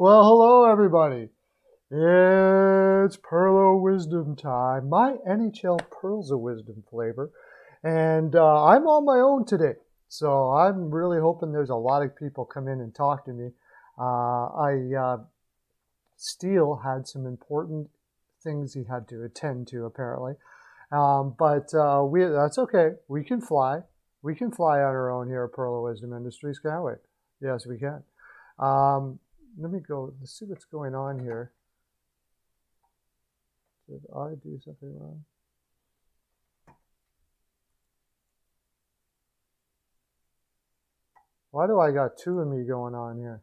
Well, hello everybody. It's Pearlo Wisdom time. My NHL Pearls of Wisdom flavor. And I'm on my own today. So I'm really hoping there's a lot of people come in and talk to me. Steele had some important things he had to attend to apparently. But that's okay. We can fly. We can fly on our own here at Pearlo Wisdom Industries, can't we? Yes, we can. Let me go. Let's see what's going on here. Did I do something wrong? Why do I got two of me going on here?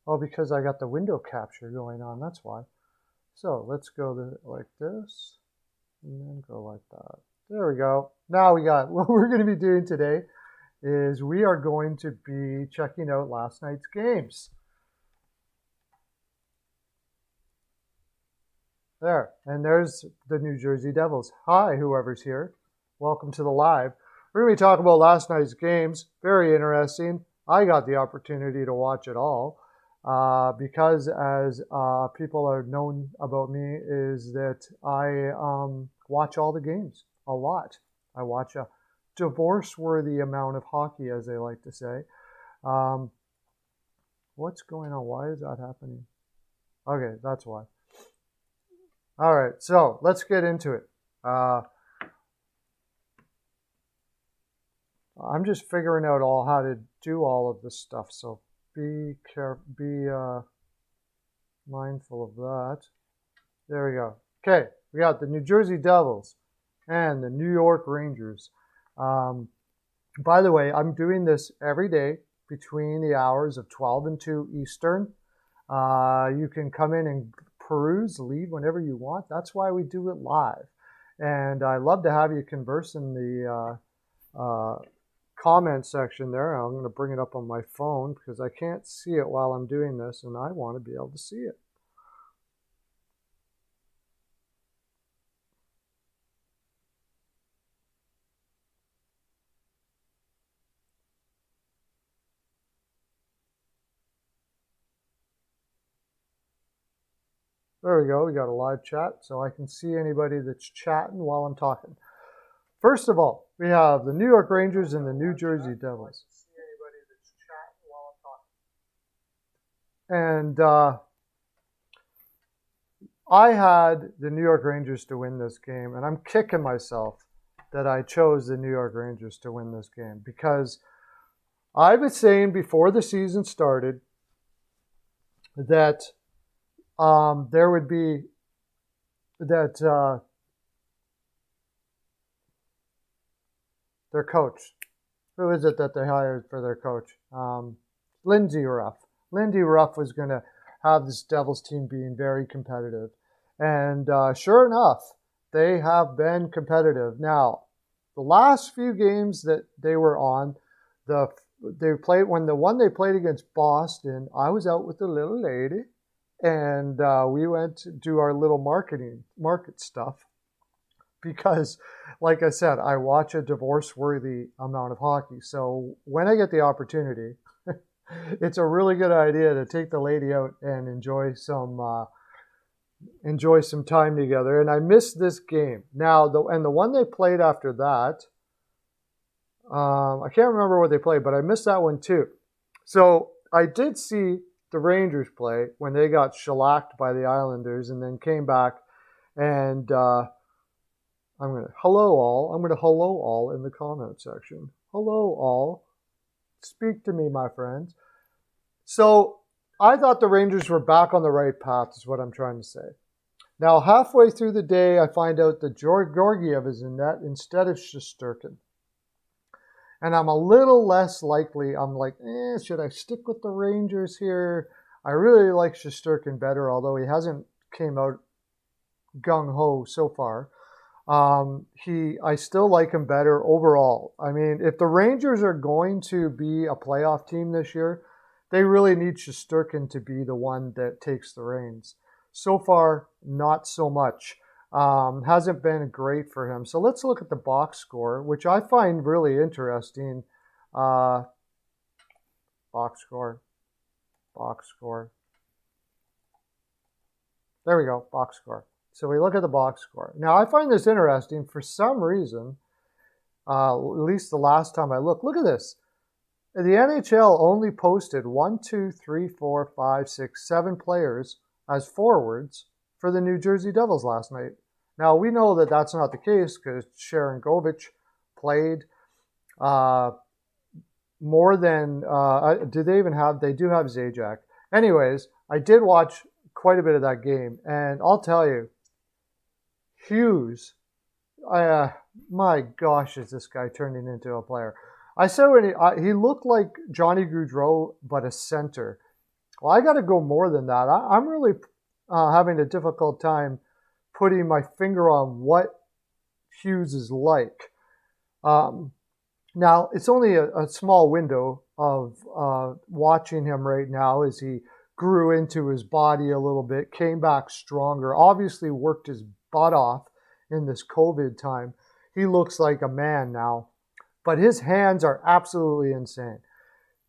Oh, because I got the window capture going on. That's why. So let's go like this and then go like that. There we go. Now we got what we're going to be doing today is we are going to be checking out last night's games. There, and there's the New Jersey Devils. Hi, whoever's here. Welcome to the live. We're going to be talking about last night's games. Very interesting. I got the opportunity to watch it all because as people are known about me is that I watch all the games a lot. I watch a divorce-worthy amount of hockey, as they like to say. What's going on? Why is that happening? Okay, that's why. All right, so let's get into it. I'm just figuring out how to do all of this stuff, so be careful, be mindful of that. There we go. Okay, we got the New Jersey Devils and the New York Rangers. By the way, I'm doing this every day between the hours of 12 and 2 Eastern. You can come in and peruse, leave whenever you want. That's why we do it live. And I love to have you converse in the comment section there. I'm going to bring it up on my phone because I can't see it while I'm doing this, and I want to be able to see it. There we go. We got a live chat, so I can see anybody that's chatting while I'm talking. First of all, we have the New York Rangers and the New Jersey Devils. And I had the New York Rangers to win this game, and I'm kicking myself that I chose the New York Rangers to win this game because I was saying before the season started that there would be that their coach, who is it that they hired for their coach? Lindsey Ruff. Lindsey Ruff was going to have this Devils team being very competitive. And sure enough, they have been competitive. Now, the last few games that they were on, they played against Boston, I was out with the little lady, and we went to do our little market stuff. Because, like I said, I watch a divorce-worthy amount of hockey. So when I get the opportunity, it's a really good idea to take the lady out and enjoy some time together. And I missed this game. Now, the one they played after that, I can't remember what they played, but I missed that one too. So I did see the Rangers play when they got shellacked by the Islanders and then came back and I'm going to hello all in the comment section. Hello all. Speak to me, my friends. So I thought the Rangers were back on the right path is what I'm trying to say. Now, halfway through the day, I find out that Georgiev is in net instead of Shesterkin. And I'm a little less likely. I'm like, should I stick with the Rangers here? I really like Shesterkin better, although he hasn't came out gung-ho so far. I still like him better overall. I mean, if the Rangers are going to be a playoff team this year, they really need Shesterkin to be the one that takes the reins. So far, not so much. Hasn't been great for him. So let's look at the box score, which I find really interesting. Box score. There we go, box score. So we look at the box score. Now, I find this interesting for some reason, at least the last time I looked. Look at this. The NHL only posted 1, 2, 3, 4, 5, 6, 7 players as forwards for the New Jersey Devils last night. Now, we know that that's not the case because Sharon Govich played more than, they do have Zajac. Anyways, I did watch quite a bit of that game, and I'll tell you, Hughes, my gosh, is this guy turning into a player. I said when he looked like Johnny Gaudreau, but a center. Well, I got to go more than that. I'm really having a difficult time putting my finger on what Hughes is like. Now, it's only a small window of watching him right now as he grew into his body a little bit, came back stronger, obviously worked his butt off in this COVID time. He looks like a man now, but his hands are absolutely insane.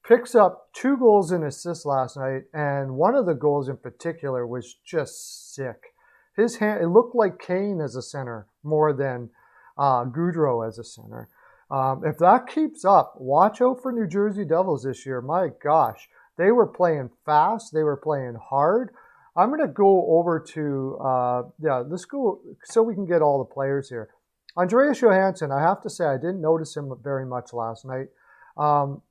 Picks up 2 goals and assists last night, and one of the goals in particular was just sick. His hand, it looked like Kane as a center more than Gaudreau as a center. If that keeps up, watch out for New Jersey Devils this year. My gosh, they were playing fast. They were playing hard. I'm going to go over to, let's go so we can get all the players here. Andreas Johansson, I have to say, I didn't notice him very much last night.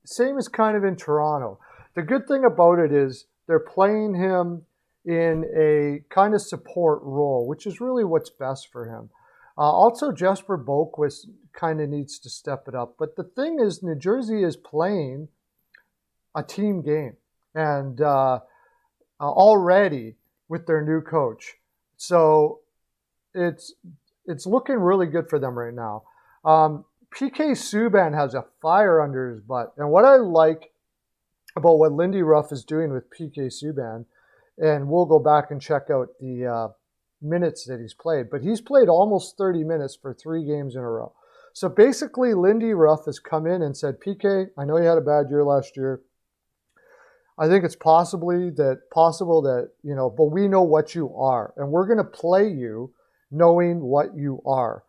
Same as kind of in Toronto. The good thing about it is they're playing him in a kind of support role, which is really what's best for him. Also, Jesper Boquist kind of needs to step it up. But the thing is, New Jersey is playing a team game, and already with their new coach. So it's looking really good for them right now. PK Subban has a fire under his butt. And what I like about what Lindy Ruff is doing with PK Subban, and we'll go back and check out the minutes that he's played, but he's played almost 30 minutes for 3 games in a row. So basically, Lindy Ruff has come in and said, PK, I know you had a bad year last year. I think it's possible that, but we know what you are, and we're going to play you knowing what you are.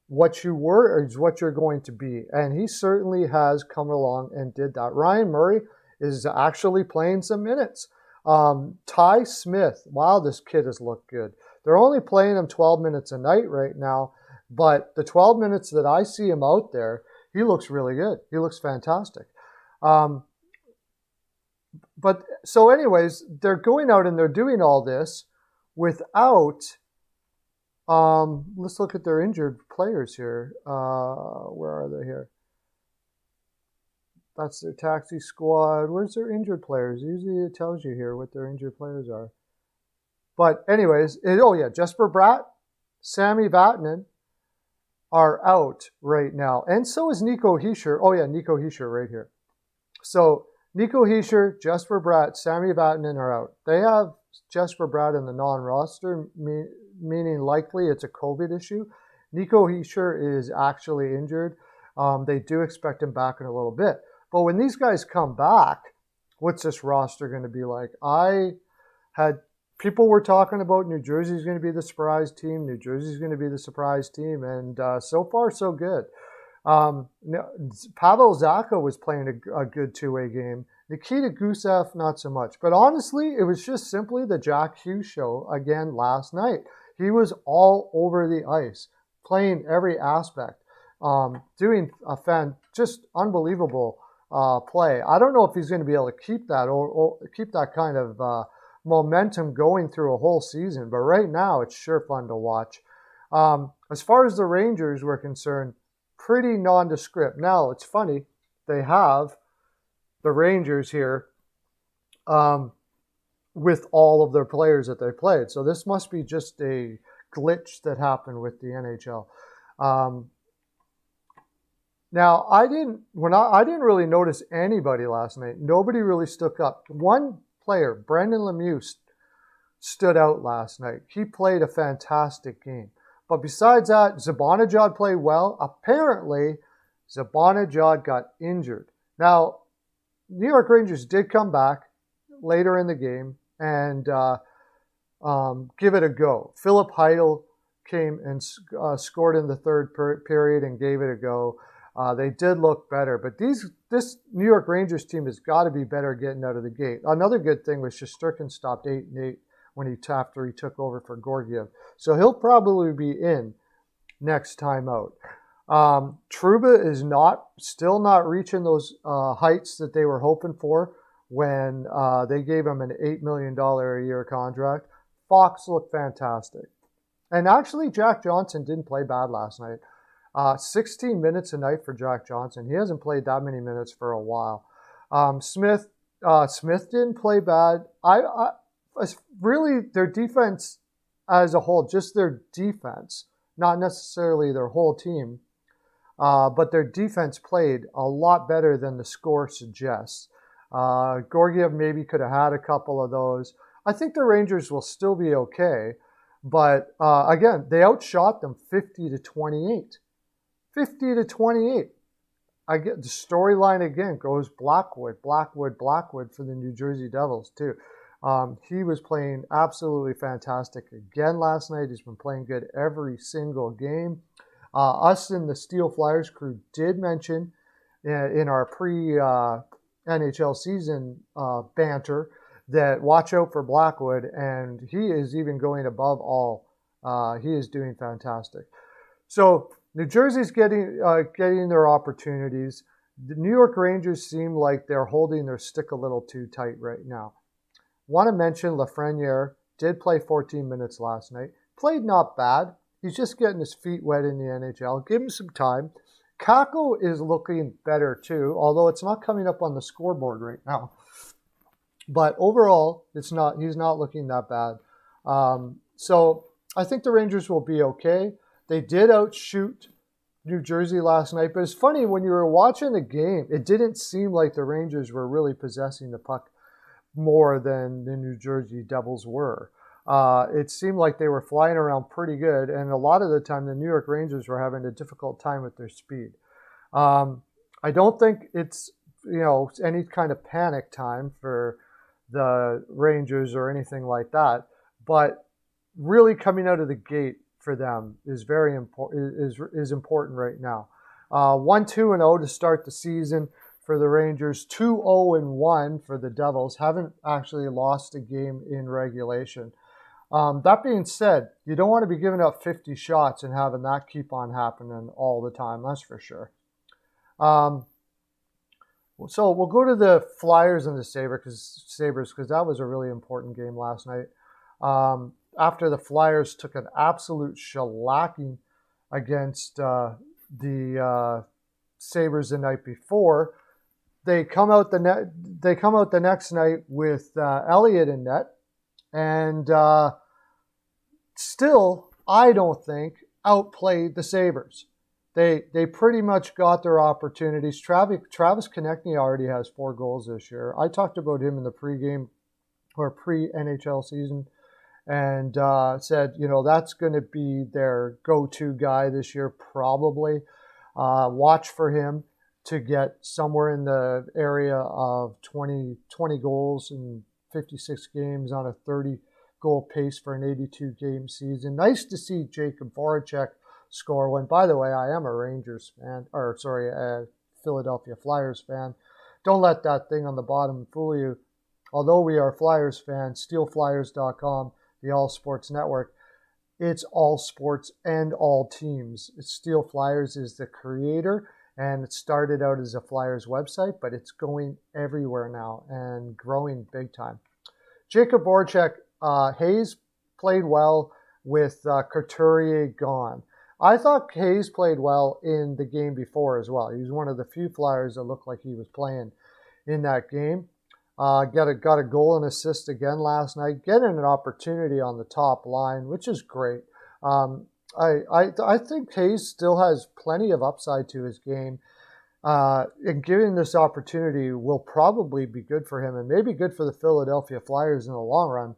What you were is what you're going to be. And he certainly has come along and did that. Ryan Murray is actually playing some minutes. Ty Smith, wow, this kid has looked good. They're only playing him 12 minutes a night right now, but the 12 minutes that I see him out there, he looks really good. He looks fantastic. But so anyways, they're going out and they're doing all this without, let's look at their injured players here. Where are they here? That's their taxi squad. Where's their injured players? Usually it tells you here what their injured players are. But anyways, Jesper Bratt, Sami Vatanen are out right now. And so is Nico Hischier. Oh yeah, Nico Hischier right here. So Nico Hischier, Jesper Bratt, Sami Vatanen are out. They have Jesper Bratt in the non-roster, meaning likely it's a COVID issue. Nico Hischier is actually injured. They do expect him back in a little bit. But when these guys come back, what's this roster going to be like? People were talking about New Jersey's going to be the surprise team. New Jersey's going to be the surprise team. And so far, so good. Pavel Zacha was playing a good two-way game. Nikita Gusev, not so much. But honestly, it was just simply the Jack Hughes show again last night. He was all over the ice, playing every aspect, doing just unbelievable play. I don't know if he's going to be able to keep that or keep that kind of momentum going through a whole season. But right now, it's sure fun to watch. As far as the Rangers were concerned, pretty nondescript. Now, it's funny. They have the Rangers here with all of their players that they played. So this must be just a glitch that happened with the NHL. Now, I didn't really notice anybody last night. Nobody really stuck up. One player, Brendan Lemieux, stood out last night. He played a fantastic game. But besides that, Zibanejad played well. Apparently, Zibanejad got injured. Now, New York Rangers did come back later in the game and give it a go. Philip Heidel came and scored in the third period and gave it a go. They did look better, but this New York Rangers team has got to be better getting out of the gate. Another good thing was Shesterkin stopped 8-8 after he took over for Georgiev, so he'll probably be in next time out. Trouba is still not reaching those heights that they were hoping for when they gave him an $8 million a year contract. Fox looked fantastic. And actually, Jack Johnson didn't play bad last night. 16 minutes a night for Jack Johnson. He hasn't played that many minutes for a while. Smith didn't play bad. Really, their defense as a whole, just their defense, not necessarily their whole team, but their defense played a lot better than the score suggests. Georgiev maybe could have had a couple of those. I think the Rangers will still be okay, but again, they outshot them 50-28. 50-28. I get the storyline again goes Blackwood for the New Jersey Devils too. He was playing absolutely fantastic again last night. He's been playing good every single game. Us in the Steel Flyers crew did mention in our pre-NHL season banter that watch out for Blackwood, and he is even going above all. He is doing fantastic. So New Jersey's getting their opportunities. The New York Rangers seem like they're holding their stick a little too tight right now. Want to mention Lafreniere did play 14 minutes last night. Played not bad. He's just getting his feet wet in the NHL. Give him some time. Kako is looking better too, although it's not coming up on the scoreboard right now. But overall, he's not looking that bad. So I think the Rangers will be okay. They did outshoot New Jersey last night, but it's funny, when you were watching the game, it didn't seem like the Rangers were really possessing the puck more than the New Jersey Devils were. It seemed like they were flying around pretty good, and a lot of the time the New York Rangers were having a difficult time with their speed. I don't think it's any kind of panic time for the Rangers or anything like that, but really coming out of the gate for them is very important. Is important right now. 1-2-0 to start the season for the Rangers. 2-0-1 for the Devils. Haven't actually lost a game in regulation. That being said, you don't want to be giving up 50 shots and having that keep on happening all the time. That's for sure. So we'll go to the Flyers and the Sabres because that was a really important game last night. After the Flyers took an absolute shellacking against the Sabres the night before, they come out the next night with Elliott in net, and still, I don't think, outplayed the Sabres. They pretty much got their opportunities. Travis Konechny already has 4 goals this year. I talked about him in the pregame or pre-NHL season and said, that's going to be their go-to guy this year probably. Watch for him to get somewhere in the area of 20 goals in 56 games on a 30-goal pace for an 82-game season. Nice to see Jacob Voracek score when, by the way, I am a Rangers fan, a Philadelphia Flyers fan. Don't let that thing on the bottom fool you. Although we are Flyers fans, steelflyers.com, the All Sports Network, it's all sports and all teams. Steel Flyers is the creator, and it started out as a Flyers website, but it's going everywhere now and growing big time. Jacob Voracek, Hayes played well with Couturier gone. I thought Hayes played well in the game before as well. He was one of the few Flyers that looked like he was playing in that game. Got a goal and assist again last night. Getting an opportunity on the top line, which is great. I think Hayes still has plenty of upside to his game. And giving this opportunity will probably be good for him and maybe good for the Philadelphia Flyers in the long run.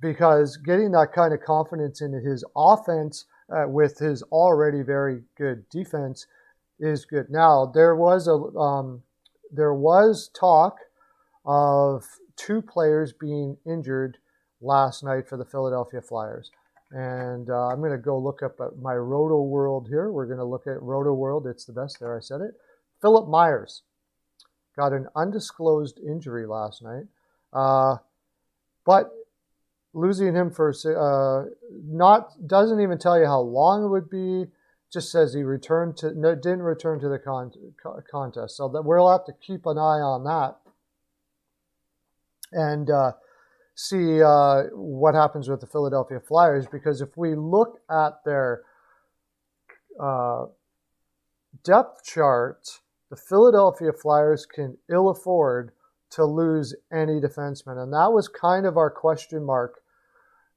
because getting that kind of confidence into his offense with his already very good defense is good. Now there was talk of 2 players being injured last night for the Philadelphia Flyers. And I'm going to go look up at my Roto World here. We're going to look at Roto World. It's the best. There, I said it. Philip Myers got an undisclosed injury last night. But losing him for doesn't even tell you how long it would be. Just says he didn't return to the contest. So that we'll have to keep an eye on that and see what happens with the Philadelphia Flyers, because if we look at their depth chart, the Philadelphia Flyers can ill afford to lose any defenseman. And that was kind of our question mark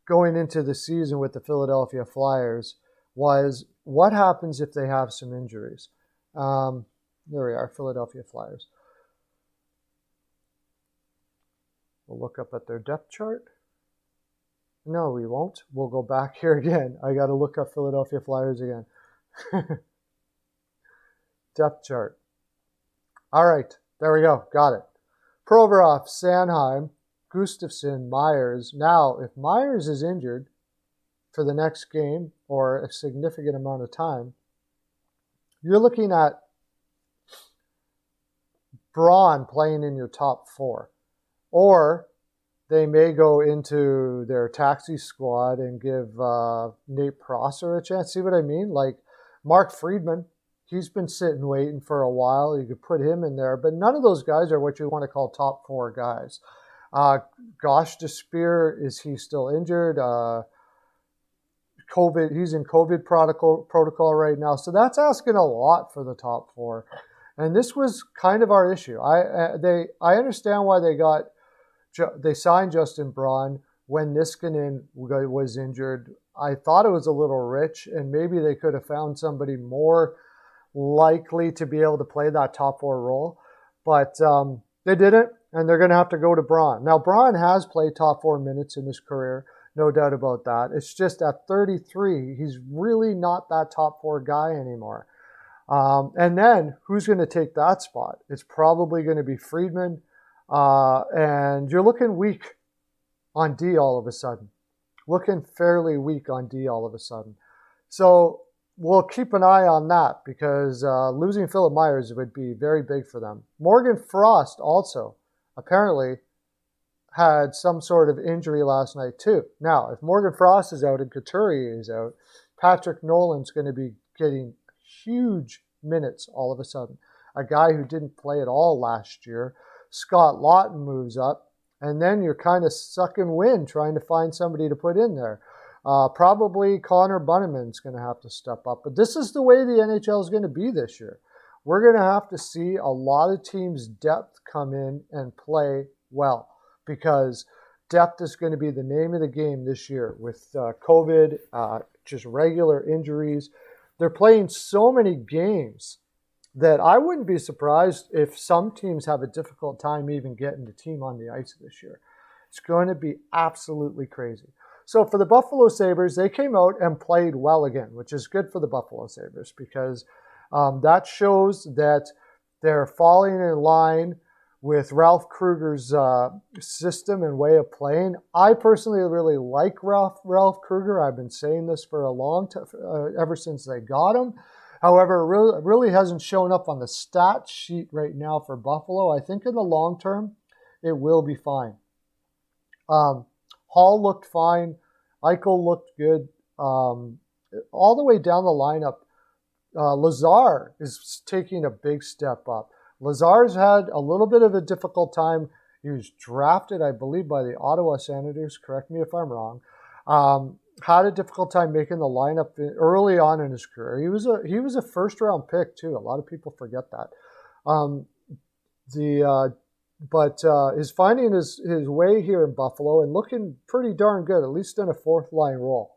going into the season with the Philadelphia Flyers, was what happens if they have some injuries? There we are, Philadelphia Flyers. We'll look up at their depth chart. No, we won't. We'll go back here again. I got to look up Philadelphia Flyers again. Depth chart. All right, there we go. Got it. Provorov, Sanheim, Gustafsson, Myers. Now, if Myers is injured for the next game or a significant amount of time, you're looking at Braun playing in your top 4. Or they may go into their taxi squad and give Nate Prosser a chance. See what I mean? Like Mark Friedman, he's been sitting waiting for a while. You could put him in there. But none of those guys are what you want to call top 4 guys. Gosh, Despear, is he still injured? COVID, he's in COVID protocol right now. So that's asking a lot for the top 4. And this was kind of our issue. I understand why they signed Justin Braun when Niskanen was injured. I thought it was a little rich, and maybe they could have found somebody more likely to be able to play that top 4 role. But they didn't, and they're going to have to go to Braun. Now, Braun has played top 4 minutes in his career, no doubt about that. It's just at 33, he's really not that top 4 guy anymore. And then who's going to take that spot? It's probably going to be Friedman. And you're looking weak on D all of a sudden. Looking fairly weak on D all of a sudden. So we'll keep an eye on that, because losing Philip Myers would be very big for them. Morgan Frost also apparently had some sort of injury last night too. Now, if Morgan Frost is out and Couturier is out, Patrick Nolan's going to be getting huge minutes all of a sudden. A guy who didn't play at all last year. Scott Lawton moves up, and then you're kind of sucking wind trying to find somebody to put in there. Probably Connor Bunneman's going to have to step up. But this is the way the NHL is going to be this year. We're going to have to see a lot of teams' depth come in and play well, because depth is going to be the name of the game this year with COVID, just regular injuries. They're playing so many games that I wouldn't be surprised if some teams have a difficult time even getting the team on the ice this year. It's going to be absolutely crazy. So for the Buffalo Sabres, they came out and played well again, which is good for the Buffalo Sabres, because that shows that they're falling in line with Ralph Kruger's system and way of playing. I personally really like Ralph Kruger. I've been saying this for a long time, ever since they got him. However, it really hasn't shown up on the stat sheet right now for Buffalo. I think in the long term, it will be fine. Hall looked fine. Eichel looked good. All the way down the lineup, Lazar is taking a big step up. Lazar's had a little bit of a difficult time. He was drafted, I believe, by the Ottawa Senators. Correct me if I'm wrong. Had a difficult time making the lineup early on in his career. He was a first round pick too. A lot of people forget that. But he's finding his way here in Buffalo and looking pretty darn good, at least in a 4th line role.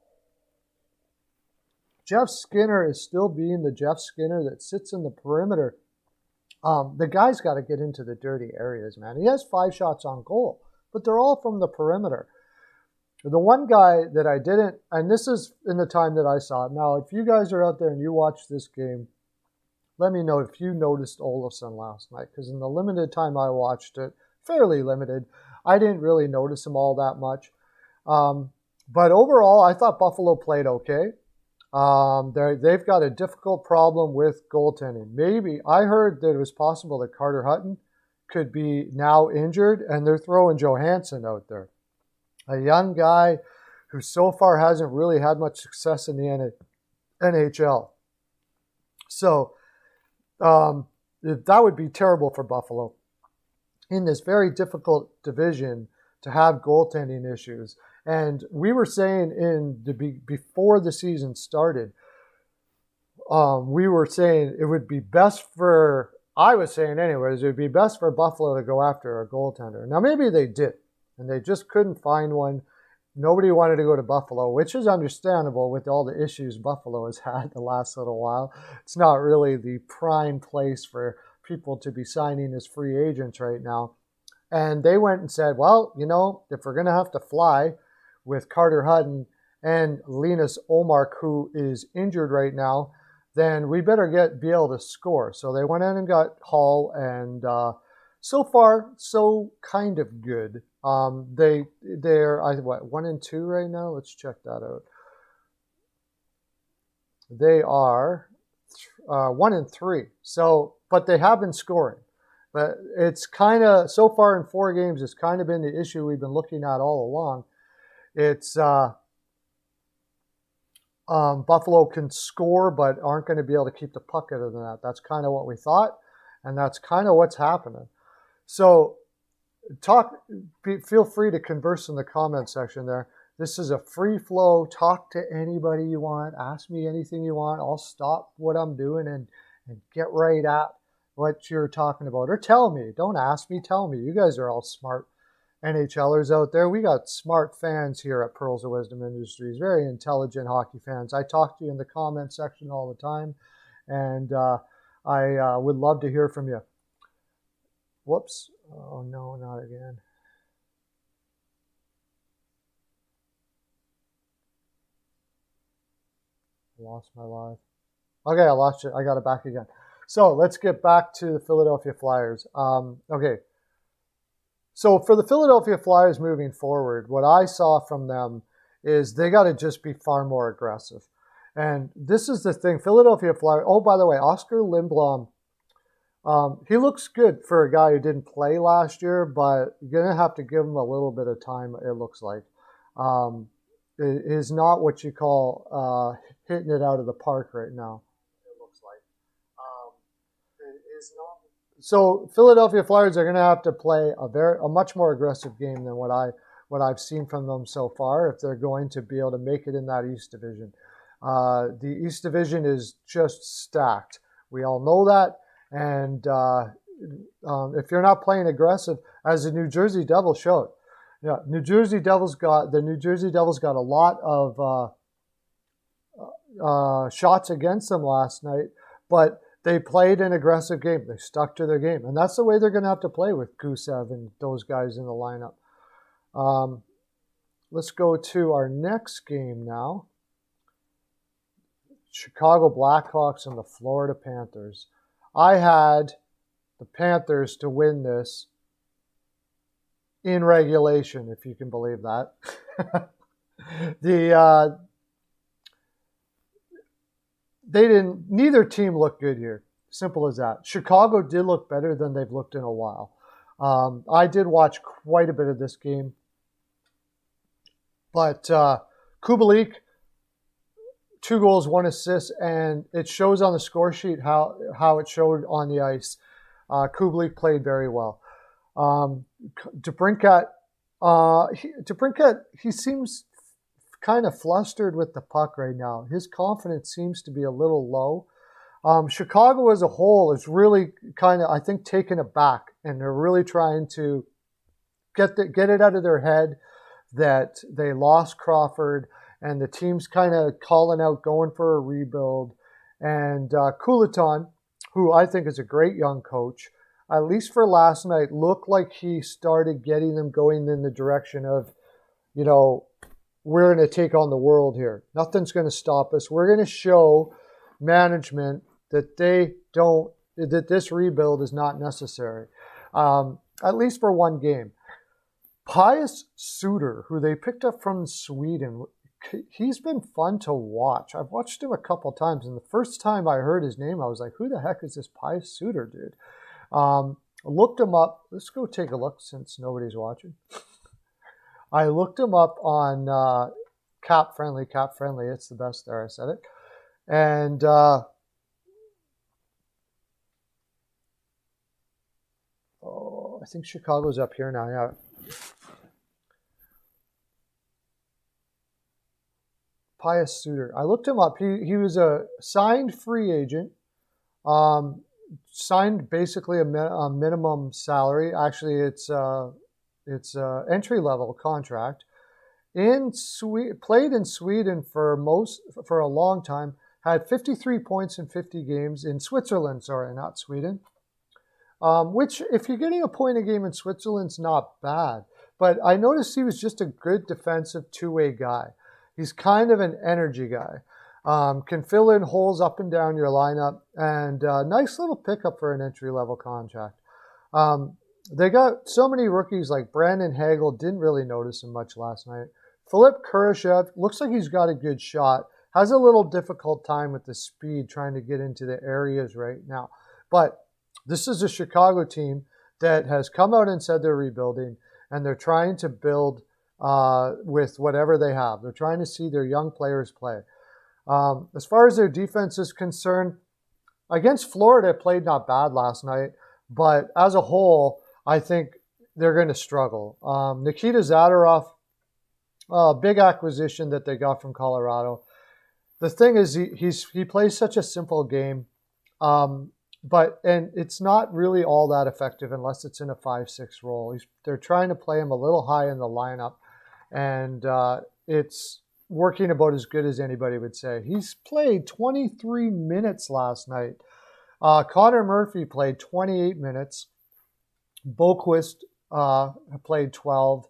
Jeff Skinner is still being the Jeff Skinner that sits in the perimeter. The guy's got to get into the dirty areas, man. He has 5 shots on goal, but they're all from the perimeter. The one guy that I didn't, and this is in the time that I saw it. Now, if you guys are out there and you watch this game, let me know if you noticed Olofsson last night, because in the limited time I watched it, fairly limited, I didn't really notice him all that much. But overall, I thought Buffalo played okay. They've got a difficult problem with goaltending. Maybe I heard that it was possible that Carter Hutton could be now injured, and they're throwing Johansson out there, a young guy who so far hasn't really had much success in the NHL. So that would be terrible for Buffalo in this very difficult division to have goaltending issues. And we were saying before the season started, we were saying it would be best for, I was saying anyways, it would be best for Buffalo to go after a goaltender. Now maybe they did, and they just couldn't find one. Nobody wanted to go to Buffalo, which is understandable with all the issues Buffalo has had the last little while. It's not really the prime place for people to be signing as free agents right now. And they went and said, well, if we're going to have to fly with Carter Hutton and Linus Ullmark, who is injured right now, then we better be able to score. So they went in and got Hall, and so far, so kind of good. They're 1-2 right now. Let's check that out. They are 1-3. So, but they have been scoring. But it's kind of, so far in 4 games, it's kind of been the issue we've been looking at all along. It's Buffalo can score, but aren't going to be able to keep the puck out of the net. That's kind of what we thought, and that's kind of what's happening. So feel free to converse in the comment section there. This is a free flow. Talk to anybody you want. Ask me anything you want. I'll stop what I'm doing and get right at what you're talking about. Or tell me. Don't ask me. Tell me. You guys are all smart NHLers out there. We got smart fans here at Pearls of Wisdom Industries. Very intelligent hockey fans. I talk to you in the comment section all the time. And I would love to hear from you. Whoops. Oh, no, not again. I lost my live. Okay, I lost it. I got it back again. So let's get back to the Philadelphia Flyers. Okay. So for the Philadelphia Flyers moving forward, what I saw from them is they got to just be far more aggressive. And this is the thing. Philadelphia Flyers. Oh, by the way, Oscar Lindblom. He looks good for a guy who didn't play last year, but you're going to have to give him a little bit of time, it looks like. It is not what you call hitting it out of the park right now, it looks like. It is not. So Philadelphia Flyers are going to have to play a much more aggressive game than what I've seen from them so far if they're going to be able to make it in that East Division. The East Division is just stacked. We all know that. And if you're not playing aggressive, as the New Jersey Devils showed, the New Jersey Devils got a lot of shots against them last night, but they played an aggressive game. They stuck to their game, and that's the way they're going to have to play with Gusev and those guys in the lineup. Let's go to our next game now. Chicago Blackhawks and the Florida Panthers. I had the Panthers to win this in regulation, if you can believe that. Neither team looked good here. Simple as that. Chicago did look better than they've looked in a while. I did watch quite a bit of this game. But Kubalik, 2 goals, 1 assist, and it shows on the score sheet how it showed on the ice. Kubalik played very well. DeBrincat, he seems kind of flustered with the puck right now. His confidence seems to be a little low. Chicago as a whole is really kind of, I think, taken aback, and they're really trying to get it out of their head that they lost Crawford, and the team's kind of calling out, going for a rebuild. And Kuleton, who I think is a great young coach, at least for last night, looked like he started getting them going in the direction of, we're going to take on the world here. Nothing's going to stop us. We're going to show management that that this rebuild is not necessary, at least for one game. Pius Suter, who they picked up from Sweden, he's been fun to watch. I've watched him a couple times, and the first time I heard his name, I was like, who the heck is this Pius Suter dude? I looked him up. Let's go take a look since nobody's watching. I looked him up on Cap Friendly. It's the best there. I said it. And I think Chicago's up here now. Yeah. Pius Suter. I looked him up. He was a signed free agent. Signed basically a minimum salary. Actually, it's entry level contract. Played in Sweden for a long time. Had 53 points in 50 games in Switzerland. Sorry, not Sweden. Which, if you're getting a point a game in Switzerland's not bad. But I noticed he was just a good defensive two-way guy. He's kind of an energy guy. Can fill in holes up and down your lineup, and nice little pickup for an entry-level contract. They got so many rookies like Brandon Hagel, didn't really notice him much last night. Philipp Kurashev, looks like he's got a good shot. Has a little difficult time with the speed trying to get into the areas right now. But this is a Chicago team that has come out and said they're rebuilding, and they're trying to build with whatever they have. They're trying to see their young players play. As far as their defense is concerned, against Florida, it played not bad last night, but as a whole, I think they're going to struggle. Nikita Zadorov, big acquisition that they got from Colorado. The thing is, he plays such a simple game, and it's not really all that effective unless it's in a 5-6 role. They're trying to play him a little high in the lineup, and it's working about as good as anybody would say. He's played 23 minutes last night. Connor Murphy played 28 minutes. Boquist played 12.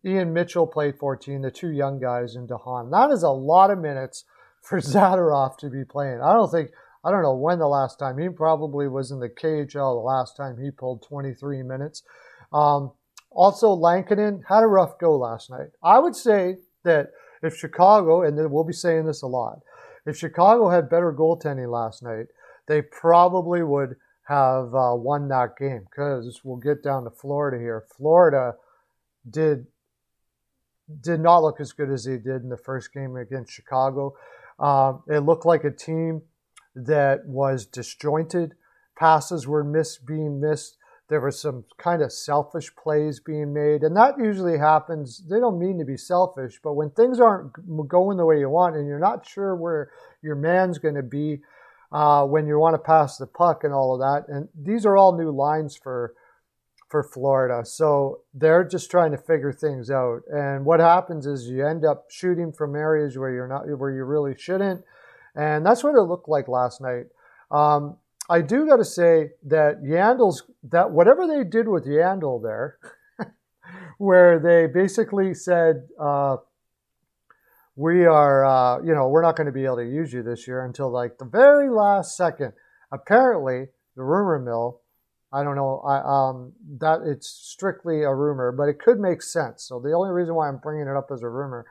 Ian Mitchell played 14, the two young guys in DeHaan. That is a lot of minutes for Zadorov to be playing. I don't know when the last time. He probably was in the KHL the last time he pulled 23 minutes. Also, Lankinen had a rough go last night. I would say that if Chicago, and we'll be saying this a lot, if Chicago had better goaltending last night, they probably would have won that game, because we'll get down to Florida here. Florida did not look as good as they did in the first game against Chicago. It looked like a team that was disjointed. Passes were being missed. There were some kind of selfish plays being made, and that usually happens. They don't mean to be selfish, but when things aren't going the way you want and you're not sure where your man's going to be when you want to pass the puck and all of that, and these are all new lines for Florida, so they're just trying to figure things out. And what happens is you end up shooting from areas where you really shouldn't, and that's what it looked like last night. I do got to say that that whatever they did with Yandel there, where they basically said, we're not going to be able to use you this year until like the very last second. Apparently, the rumor mill, I don't know, that it's strictly a rumor, but it could make sense. So the only reason why I'm bringing it up as a rumor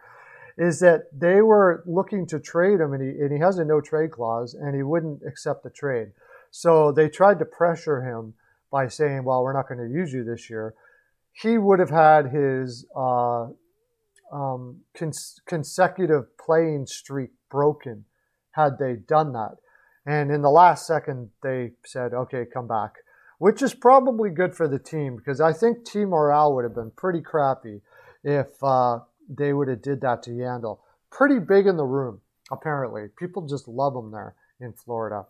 is that they were looking to trade him, and he has a no trade clause, and he wouldn't accept the trade. So they tried to pressure him by saying, well, we're not going to use you this year. He would have had his consecutive playing streak broken had they done that. And in the last second, they said, okay, come back, which is probably good for the team, because I think team morale would have been pretty crappy if they would have did that to Yandel. Pretty big in the room, apparently. People just love him there in Florida.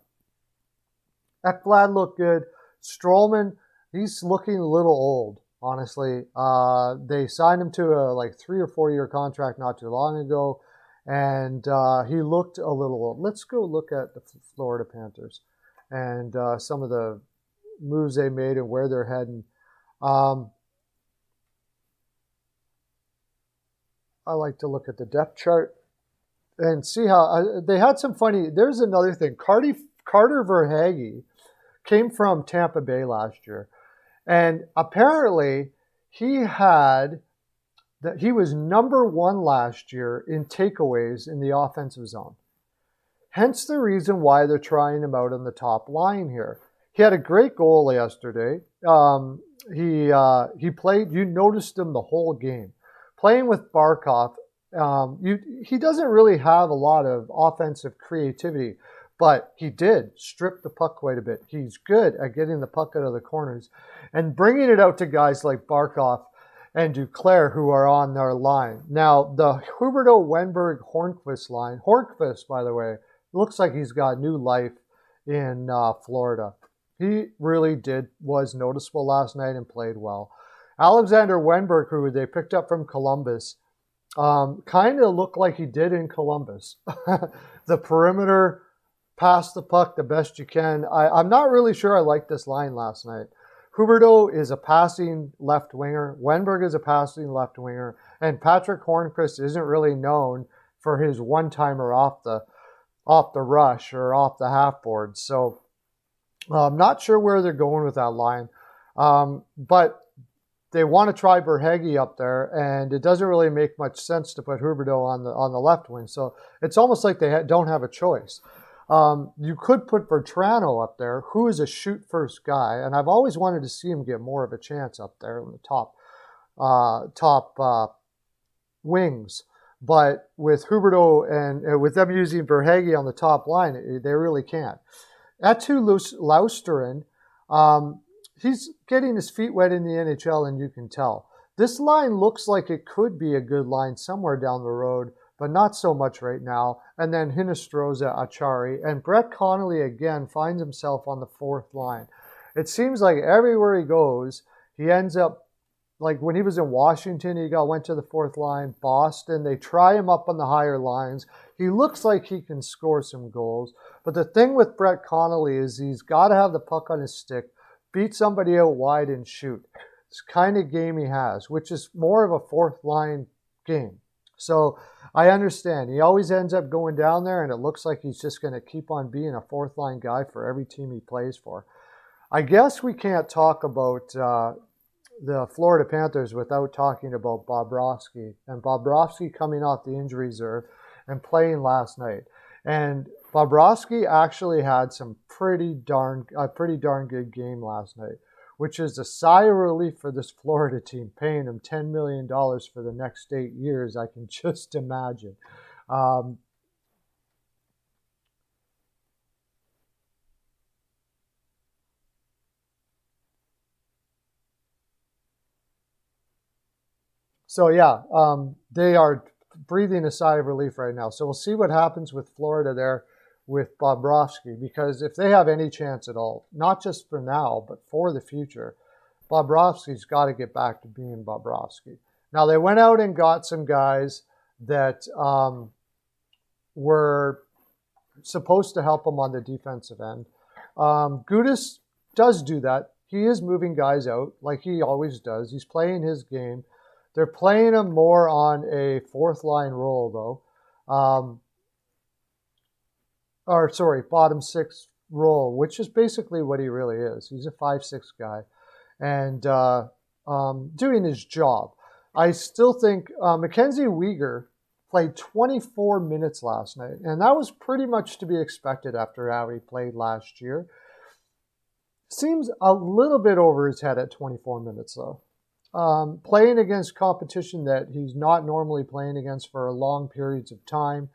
Ekblad looked good. Strollman, he's looking a little old, honestly. They signed him to a 3 or 4 year contract not too long ago, and he looked a little old. Let's go look at the Florida Panthers and some of the moves they made and where they're heading. I like to look at the depth chart and see how they had some funny. There's another thing. Carter Verhaeghe came from Tampa Bay last year, and apparently he was number one last year in takeaways in the offensive zone. Hence the reason why they're trying him out on the top line here. He had a great goal yesterday. He played. You noticed him the whole game, playing with Barkov. He doesn't really have a lot of offensive creativity, but he did strip the puck quite a bit. He's good at getting the puck out of the corners and bringing it out to guys like Barkov and Duclair, who are on their line. Now, the Huberdeau, Wenberg, Hornqvist line. Hornqvist, by the way, looks like he's got new life in Florida. He really was noticeable last night and played well. Alexander Wenberg, who they picked up from Columbus, kind of looked like he did in Columbus. The perimeter, pass the puck the best you can. I'm not really sure I liked this line last night. Huberdeau is a passing left winger. Wenberg is a passing left winger. And Patrick Hornqvist isn't really known for his one-timer off the rush or off the half board. So I'm not sure where they're going with that line. But they want to try Verhaeghe up there, and it doesn't really make much sense to put Huberdeau on the left wing. So it's almost like they don't have a choice. You could put Bertrano up there, who is a shoot-first guy, and I've always wanted to see him get more of a chance up there in the top wings. But with Huberdeau and with them using Verhaeghe on the top line, they really can't. Eetu Luostarinen, he's getting his feet wet in the NHL, and you can tell. This line looks like it could be a good line somewhere down the road, but not so much right now. And then Hinostroza, Achari, and Brett Connolly again finds himself on the fourth line. It seems like everywhere he goes, he ends up, like when he was in Washington, went to the fourth line. Boston, they try him up on the higher lines. He looks like he can score some goals. But the thing with Brett Connolly is he's got to have the puck on his stick, beat somebody out wide and shoot. It's the kind of game he has, which is more of a fourth line game. So I understand. He always ends up going down there, and it looks like he's just going to keep on being a fourth line guy for every team he plays for. I guess we can't talk about the Florida Panthers without talking about Bobrovsky. And Bobrovsky coming off the injury reserve and playing last night. And Bobrovsky actually had a pretty darn good game last night, which is a sigh of relief for this Florida team, paying him $10 million for the next 8 years. I can just imagine. So yeah, they are breathing a sigh of relief right now. So we'll see what happens with Florida there with Bobrovsky, because if they have any chance at all, not just for now, but for the future, Bobrovsky's got to get back to being Bobrovsky. Now, they went out and got some guys that were supposed to help him on the defensive end. Gudas does do that. He is moving guys out like he always does. He's playing his game. They're playing him more on a fourth line role, though. Bottom six role, which is basically what he really is. He's a 5'6" guy and doing his job. I still think Mackenzie Weegar played 24 minutes last night, and that was pretty much to be expected after how he played last year. Seems a little bit over his head at 24 minutes, though. Playing against competition that he's not normally playing against for long periods of time.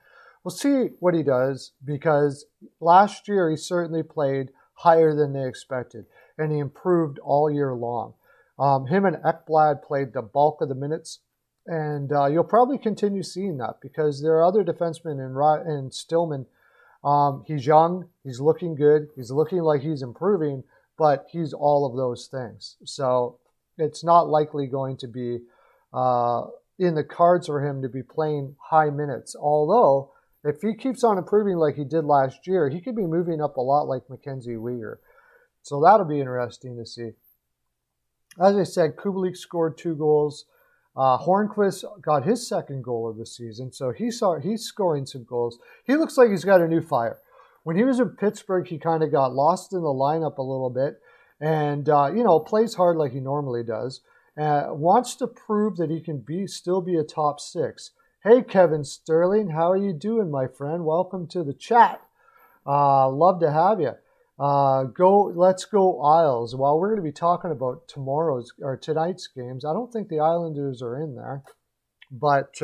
We'll see what he does, because last year he certainly played higher than they expected, and he improved all year long. Him and Ekblad played the bulk of the minutes, and you'll probably continue seeing that because there are other defensemen in Stillman. He's young, he's looking good, he's looking like he's improving, but he's all of those things. So it's not likely going to be in the cards for him to be playing high minutes, although if he keeps on improving like he did last year, he could be moving up a lot like Mackenzie Weegar. So that'll be interesting to see. As I said, Kubalik scored 2 goals. Hornquist got his second goal of the season, so he's scoring some goals. He looks like he's got a new fire. When he was in Pittsburgh, he kind of got lost in the lineup a little bit, and plays hard like he normally does. Wants to prove that he can still be a top six. Hey, Kevin Sterling, how are you doing, my friend? Welcome to the chat. Love to have you. Let's go Isles. Well, we're going to be talking about tonight's games. I don't think the Islanders are in there, but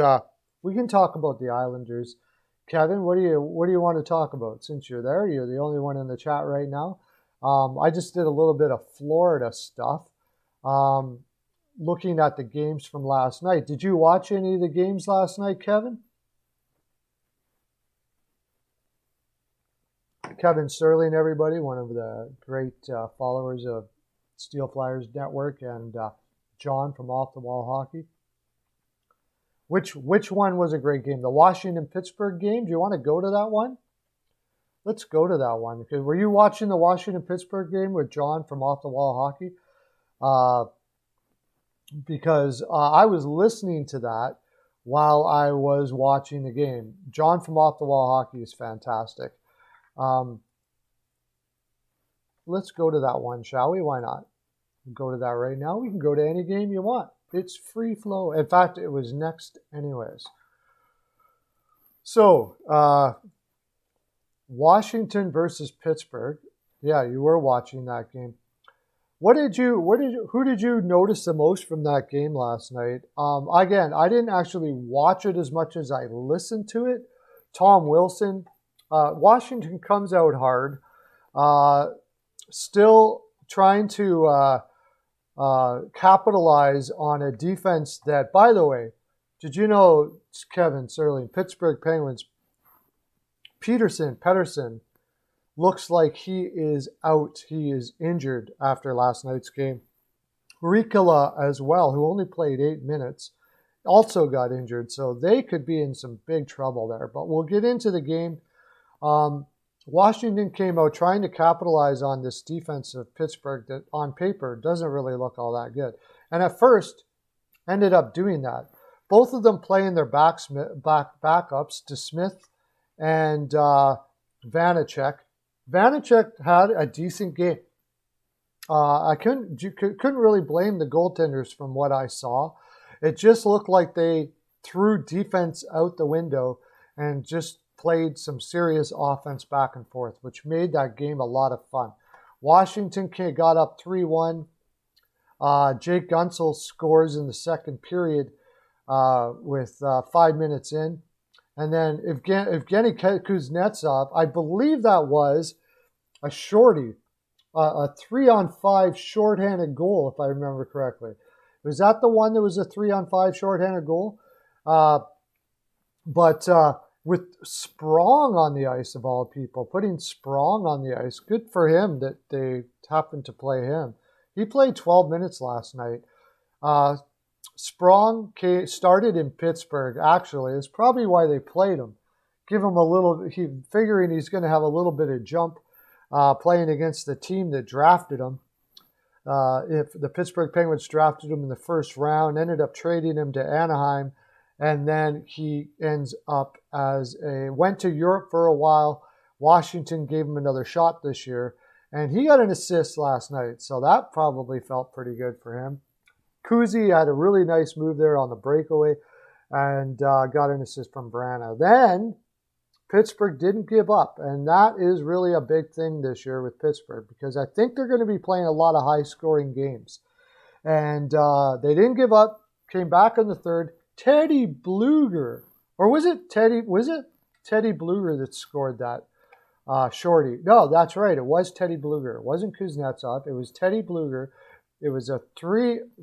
we can talk about the Islanders. Kevin, what do you want to talk about? Since you're there, you're the only one in the chat right now. I just did a little bit of Florida stuff, looking at the games from last night. Did you watch any of the games last night, Kevin? Kevin Sterling, everybody, one of the great followers of Steel Flyers Network, and John from Off the Wall Hockey. Which one was a great game? The Washington-Pittsburgh game? Do you want to go to that one? Let's go to that one. Because were you watching the Washington-Pittsburgh game with John from Off the Wall Hockey? Because I was listening to that while I was watching the game. John from Off the Wall Hockey is fantastic. Let's go to that one, shall we? Why not? Go to that right now. We can go to any game you want. It's free flow. In fact, it was next anyways. So, Washington versus Pittsburgh. Yeah, you were watching that game. Who did you notice the most from that game last night? Again, I didn't actually watch it as much as I listened to it. Tom Wilson. Washington comes out hard, still trying to capitalize on a defense that, by the way, did you know, Kevin Sterling, Pittsburgh Penguins, Pettersson looks like he is out. He is injured after last night's game. Riikola as well, who only played 8 minutes, also got injured. So they could be in some big trouble there. But we'll get into the game. Washington came out trying to capitalize on this defense of Pittsburgh that on paper doesn't really look all that good. And at first ended up doing that. Both of them playing their backups to Smith and Vanacek. Vanacek had a decent game. I couldn't really blame the goaltenders from what I saw. It just looked like they threw defense out the window and just played some serious offense back and forth, which made that game a lot of fun. Washington got up 3-1. Jake Gunsel scores in the second period with 5 minutes in. And then Evgeny Kuznetsov, I believe that was a shorty, a 3-on-5 shorthanded goal, if I remember correctly. Was that the one that was a 3-on-5 shorthanded goal? But with Sprong on the ice, of all people, putting Sprong on the ice, good for him that they happened to play him. He played 12 minutes last night. Sprong started in Pittsburgh, actually. It's probably why they played him. Give him figuring he's going to have a little bit of jump playing against the team that drafted him. If the Pittsburgh Penguins drafted him in the first round, ended up trading him to Anaheim, and then he ends up went to Europe for a while. Washington gave him another shot this year, and he got an assist last night, so that probably felt pretty good for him. Kuzi had a really nice move there on the breakaway and got an assist from Brana. Then Pittsburgh didn't give up, and that is really a big thing this year with Pittsburgh because I think they're going to be playing a lot of high-scoring games. And they didn't give up, came back in the third. Teddy Bluger, or was it Teddy Bluger that scored that shorty? No, that's right. It was Teddy Bluger. It wasn't Kuznetsov. It was Teddy Bluger. It was a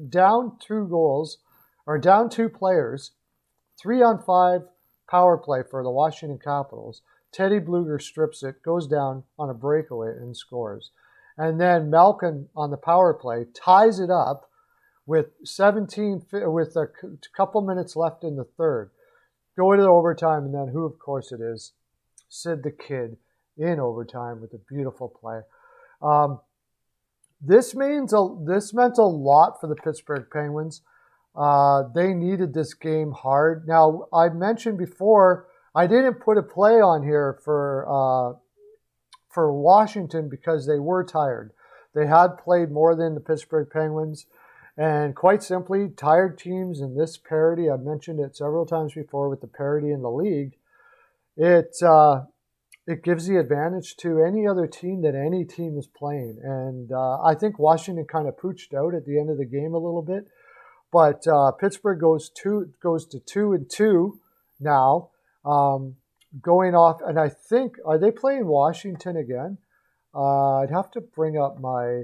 down 2 players, 3-on-5 power play for the Washington Capitals. Teddy Bluger strips it, goes down on a breakaway and scores. And then Malkin on the power play ties it up with a couple minutes left in the third. Go into overtime, and then who, of course, it is, Sid the Kid in overtime with a beautiful play. This meant a lot for the Pittsburgh Penguins. They needed this game hard. Now, I mentioned before, I didn't put a play on here for Washington because they were tired. They had played more than the Pittsburgh Penguins. And quite simply, tired teams in this parity, I've mentioned it several times before with the parity in the league, it gives the advantage to any other team that any team is playing. And I think Washington kind of pooched out at the end of the game a little bit. But Pittsburgh goes to 2-2 now, going off. And I think, are they playing Washington again? I'd have to bring up my...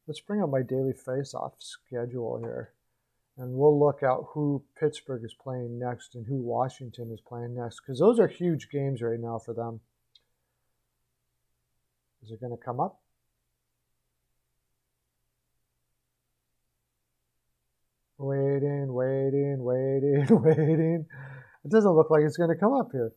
let's bring up my daily face-off schedule here. And we'll look at who Pittsburgh is playing next and who Washington is playing next. Because those are huge games right now for them. Is it going to come up? Waiting. It doesn't look like it's going to come up here.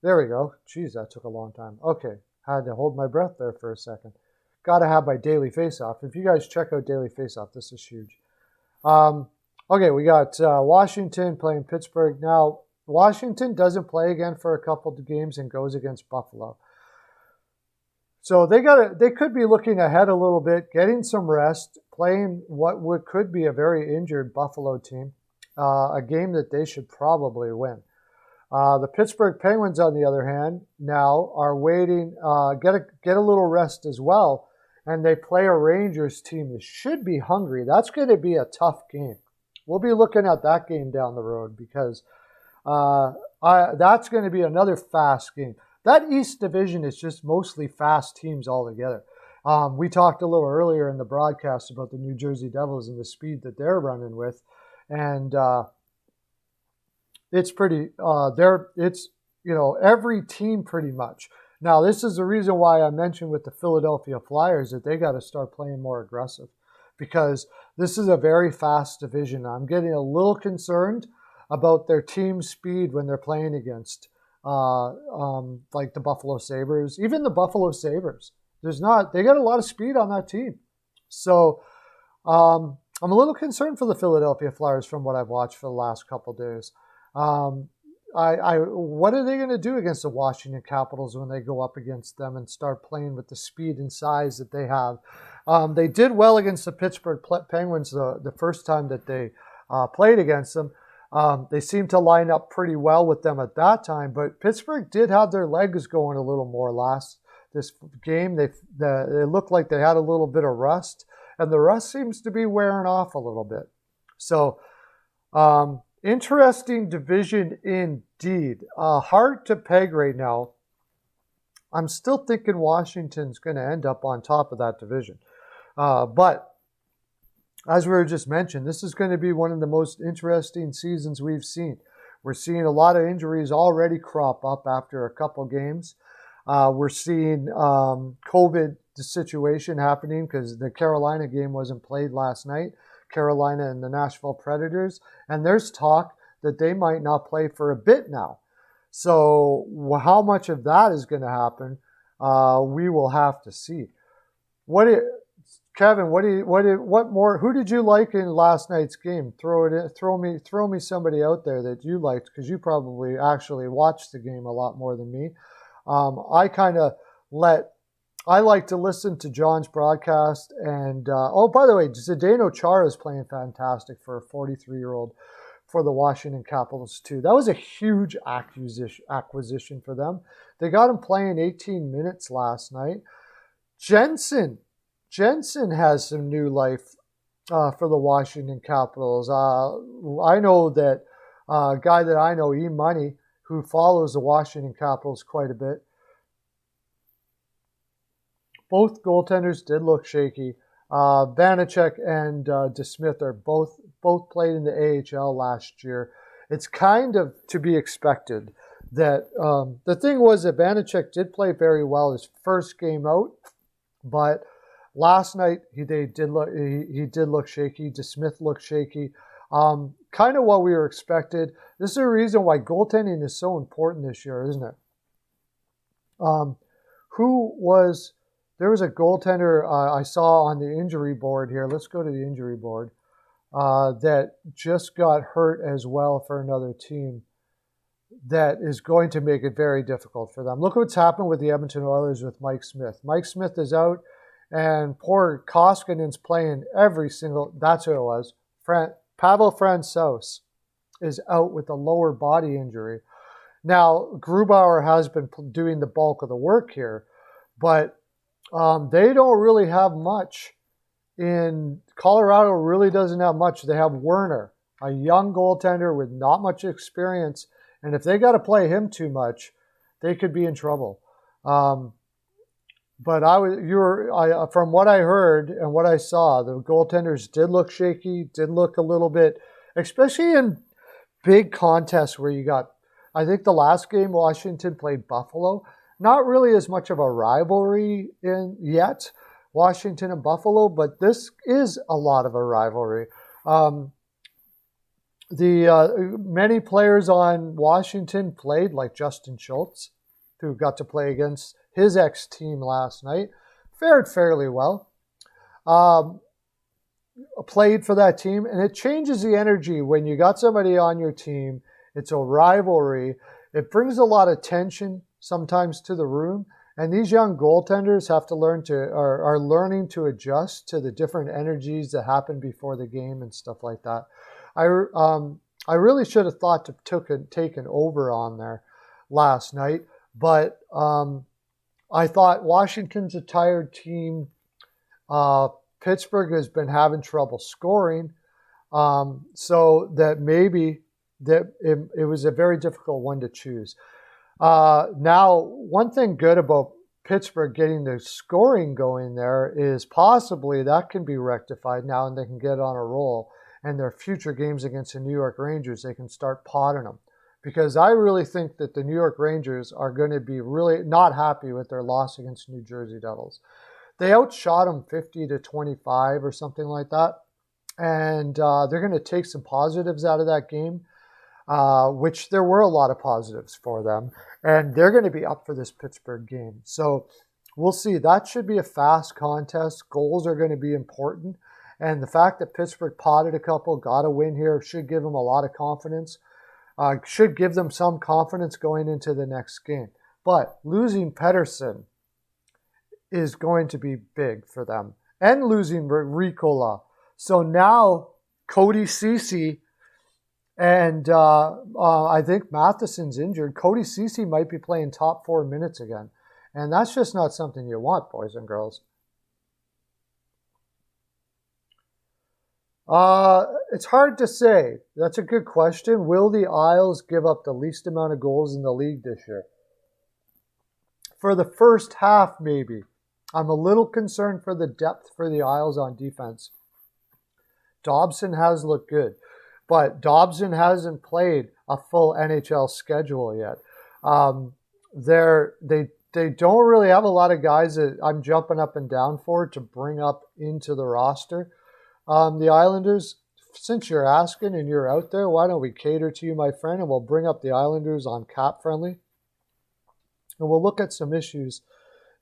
There we go. Jeez, that took a long time. Okay. Had to hold my breath there for a second. Got to have my daily face-off. If you guys check out daily face-off, this is huge. Okay, we got Washington playing Pittsburgh. Now, Washington doesn't play again for a couple of games and goes against Buffalo. So they could be looking ahead a little bit, getting some rest, playing what could be a very injured Buffalo team, a game that they should probably win. The Pittsburgh Penguins, on the other hand, now are waiting, get a little rest as well, and they play a Rangers team that should be hungry. That's going to be a tough game. We'll be looking at that game down the road because that's going to be another fast game. That East Division is just mostly fast teams altogether. We talked a little earlier in the broadcast about the New Jersey Devils and the speed that they're running with, and it's pretty, it's, every team pretty much. Now, this is the reason why I mentioned with the Philadelphia Flyers that they got to start playing more aggressive because this is a very fast division. I'm getting a little concerned about their team speed when they're playing against like the Buffalo Sabres, even the Buffalo Sabres. They got a lot of speed on that team. So I'm a little concerned for the Philadelphia Flyers from what I've watched for the last couple of days. What are they going to do against the Washington Capitals when they go up against them and start playing with the speed and size that they have? They did well against the Pittsburgh Penguins the first time that they played against them. They seemed to line up pretty well with them at that time, but Pittsburgh did have their legs going a little more this game. They looked like they had a little bit of rust, and the rust seems to be wearing off a little bit. So, interesting division indeed. Hard to peg right now. I'm still thinking Washington's going to end up on top of that division. But as we were just mentioned, this is going to be one of the most interesting seasons we've seen. We're seeing a lot of injuries already crop up after a couple games. We're seeing COVID situation happening because the Carolina game wasn't played last night. Carolina and the Nashville Predators. And there's talk that they might not play for a bit now. So how much of that is going to happen, we will have to see. Kevin, what more? Who did you like in last night's game? Throw me somebody out there that you liked because you probably actually watched the game a lot more than me. I like to listen to John's broadcast, and by the way, Zdeno Chara is playing fantastic for a 43-year-old for the Washington Capitals too. That was a huge acquisition for them. They got him playing 18 minutes last night. Jensen has some new life for the Washington Capitals. I know that a guy that I know, E-Money, who follows the Washington Capitals quite a bit. Both goaltenders did look shaky. Vanacek and DeSmith are both played in the AHL last year. It's kind of to be expected that the thing was that Vanacek did play very well his first game out, but last night he did look shaky. DeSmith looked shaky. Kind of what we were expected. This is the reason why goaltending is so important this year, isn't it? there was a goaltender I saw on the injury board here. Let's go to the injury board. That just got hurt as well for another team. That is going to make it very difficult for them. Look what's happened with the Edmonton Oilers with Mike Smith. Mike Smith is out, and poor Koskinen's playing every single. That's who it was. Pavel Francouz is out with a lower body injury. Now, Grubauer has been doing the bulk of the work here, but they don't really have much. In Colorado, really doesn't have much. They have Werner, a young goaltender with not much experience, and if they got to play him too much, they could be in trouble. But from what I heard and what I saw, the goaltenders did look shaky, did look a little bit, especially in big contests where you got. I think the last game Washington played Buffalo. Not really as much of a rivalry in yet, Washington and Buffalo, but this is a lot of a rivalry. Many players on Washington played, like Justin Schultz, who got to play against his ex-team last night, fared fairly well. Played for that team, and it changes the energy when you got somebody on your team. It's a rivalry. It brings a lot of tension sometimes to the room, and these young goaltenders have to are learning to adjust to the different energies that happen before the game and stuff like that. I really should have thought to taken over on there last night, but I thought Washington's a tired team. Pittsburgh has been having trouble scoring, so that maybe that it was a very difficult one to choose. Now, one thing good about Pittsburgh getting the scoring going there is possibly that can be rectified now, and they can get on a roll. And their future games against the New York Rangers, they can start potting them. Because I really think that the New York Rangers are going to be really not happy with their loss against New Jersey Devils. They outshot them 50-25 or something like that. And they're going to take some positives out of that game, which there were a lot of positives for them. And they're going to be up for this Pittsburgh game. So we'll see. That should be a fast contest. Goals are going to be important. And the fact that Pittsburgh potted a couple, got a win here, should give them a lot of confidence. Should give them some confidence going into the next game. But losing Pettersson is going to be big for them. And losing Ricola. So now Cody Ceci and I think Matheson's injured. Cody Ceci might be playing top 4 minutes again. And that's just not something you want, boys and girls. It's hard to say. That's a good question. Will the Isles give up the least amount of goals in the league this year? For the first half, maybe. I'm a little concerned for the depth for the Isles on defense. Dobson has looked good, but Dobson hasn't played a full NHL schedule yet. They don't really have a lot of guys that I'm jumping up and down for to bring up into the roster. The Islanders, since you're asking and you're out there, why don't we cater to you, my friend, and we'll bring up the Islanders on Cap Friendly. And we'll look at some issues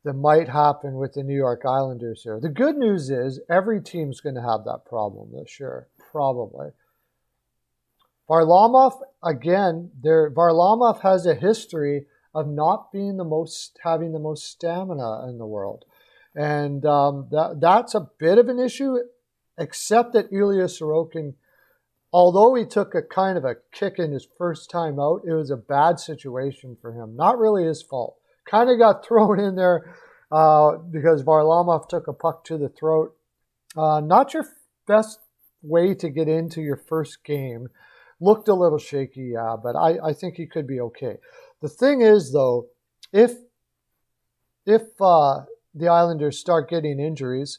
that might happen with the New York Islanders here. The good news is every team's going to have that problem this year, probably. Varlamov, again, Varlamov has a history of not being having the most stamina in the world. And that's a bit of an issue, except that Ilya Sorokin, although he took a kind of a kick in his first time out, it was a bad situation for him. Not really his fault. Kind of got thrown in there because Varlamov took a puck to the throat. Not your best way to get into your first game. Looked a little shaky, yeah, but I think he could be okay. The thing is, though, if the Islanders start getting injuries,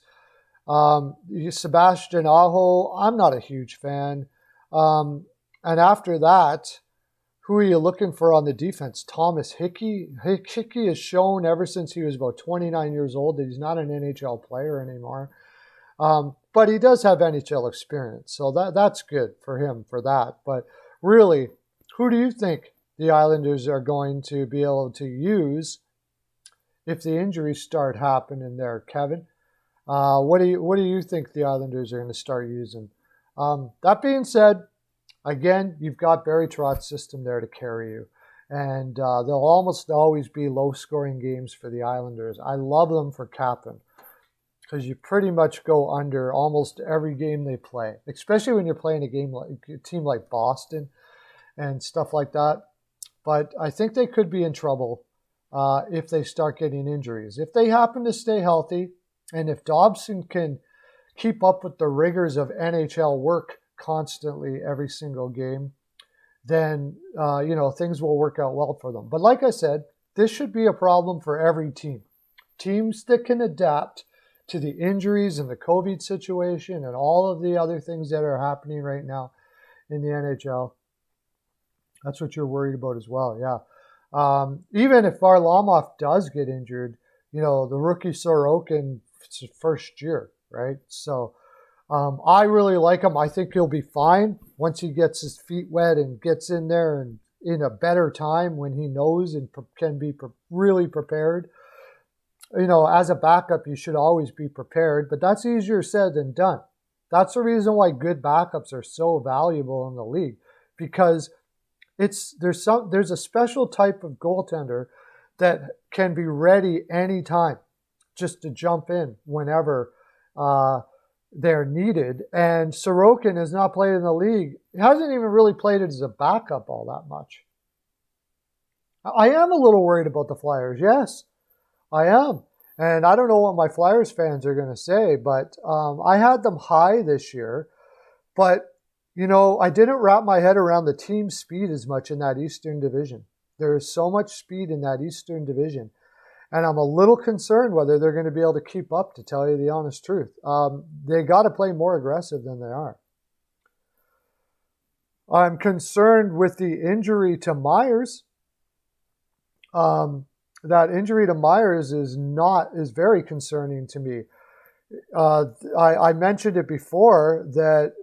Sebastian Aho, I'm not a huge fan. And after that, who are you looking for on the defense? Thomas Hickey? Hickey has shown ever since he was about 29 years old that he's not an NHL player anymore. But he does have NHL experience, so that's good for him for that. But really, who do you think the Islanders are going to be able to use if the injuries start happening there, Kevin. What do you think the Islanders are going to start using? That being said, again, you've got Barry Trotz's system there to carry you. And they'll almost always be low-scoring games for the Islanders. I love them for captain because you pretty much go under almost every game they play, especially when you're playing a team like Boston and stuff like that. But I think they could be in trouble if they start getting injuries. If they happen to stay healthy, and if Dobson can keep up with the rigors of NHL work constantly every single game, then things will work out well for them. But like I said, this should be a problem for every team. Teams that can adapt to the injuries and the COVID situation and all of the other things that are happening right now in the NHL. That's what you're worried about as well, yeah. Even if Varlamov does get injured, the rookie Sorokin, it's his first year, right? So I really like him. I think he'll be fine once he gets his feet wet and gets in there and in a better time when he knows and can be really prepared. As a backup, you should always be prepared, but that's easier said than done. That's the reason why good backups are so valuable in the league, because there's a special type of goaltender that can be ready anytime just to jump in whenever they're needed. And Sorokin has not played in the league. He hasn't even really played it as a backup all that much. I am a little worried about the Flyers. Yes, I am. And I don't know what my Flyers fans are going to say, but I had them high this year. But, I didn't wrap my head around the team speed as much in that Eastern Division. There is so much speed in that Eastern Division. And I'm a little concerned whether they're going to be able to keep up, to tell you the honest truth. They got to play more aggressive than they are. I'm concerned with the injury to Myers. That injury to Myers is very concerning to me. I mentioned it before that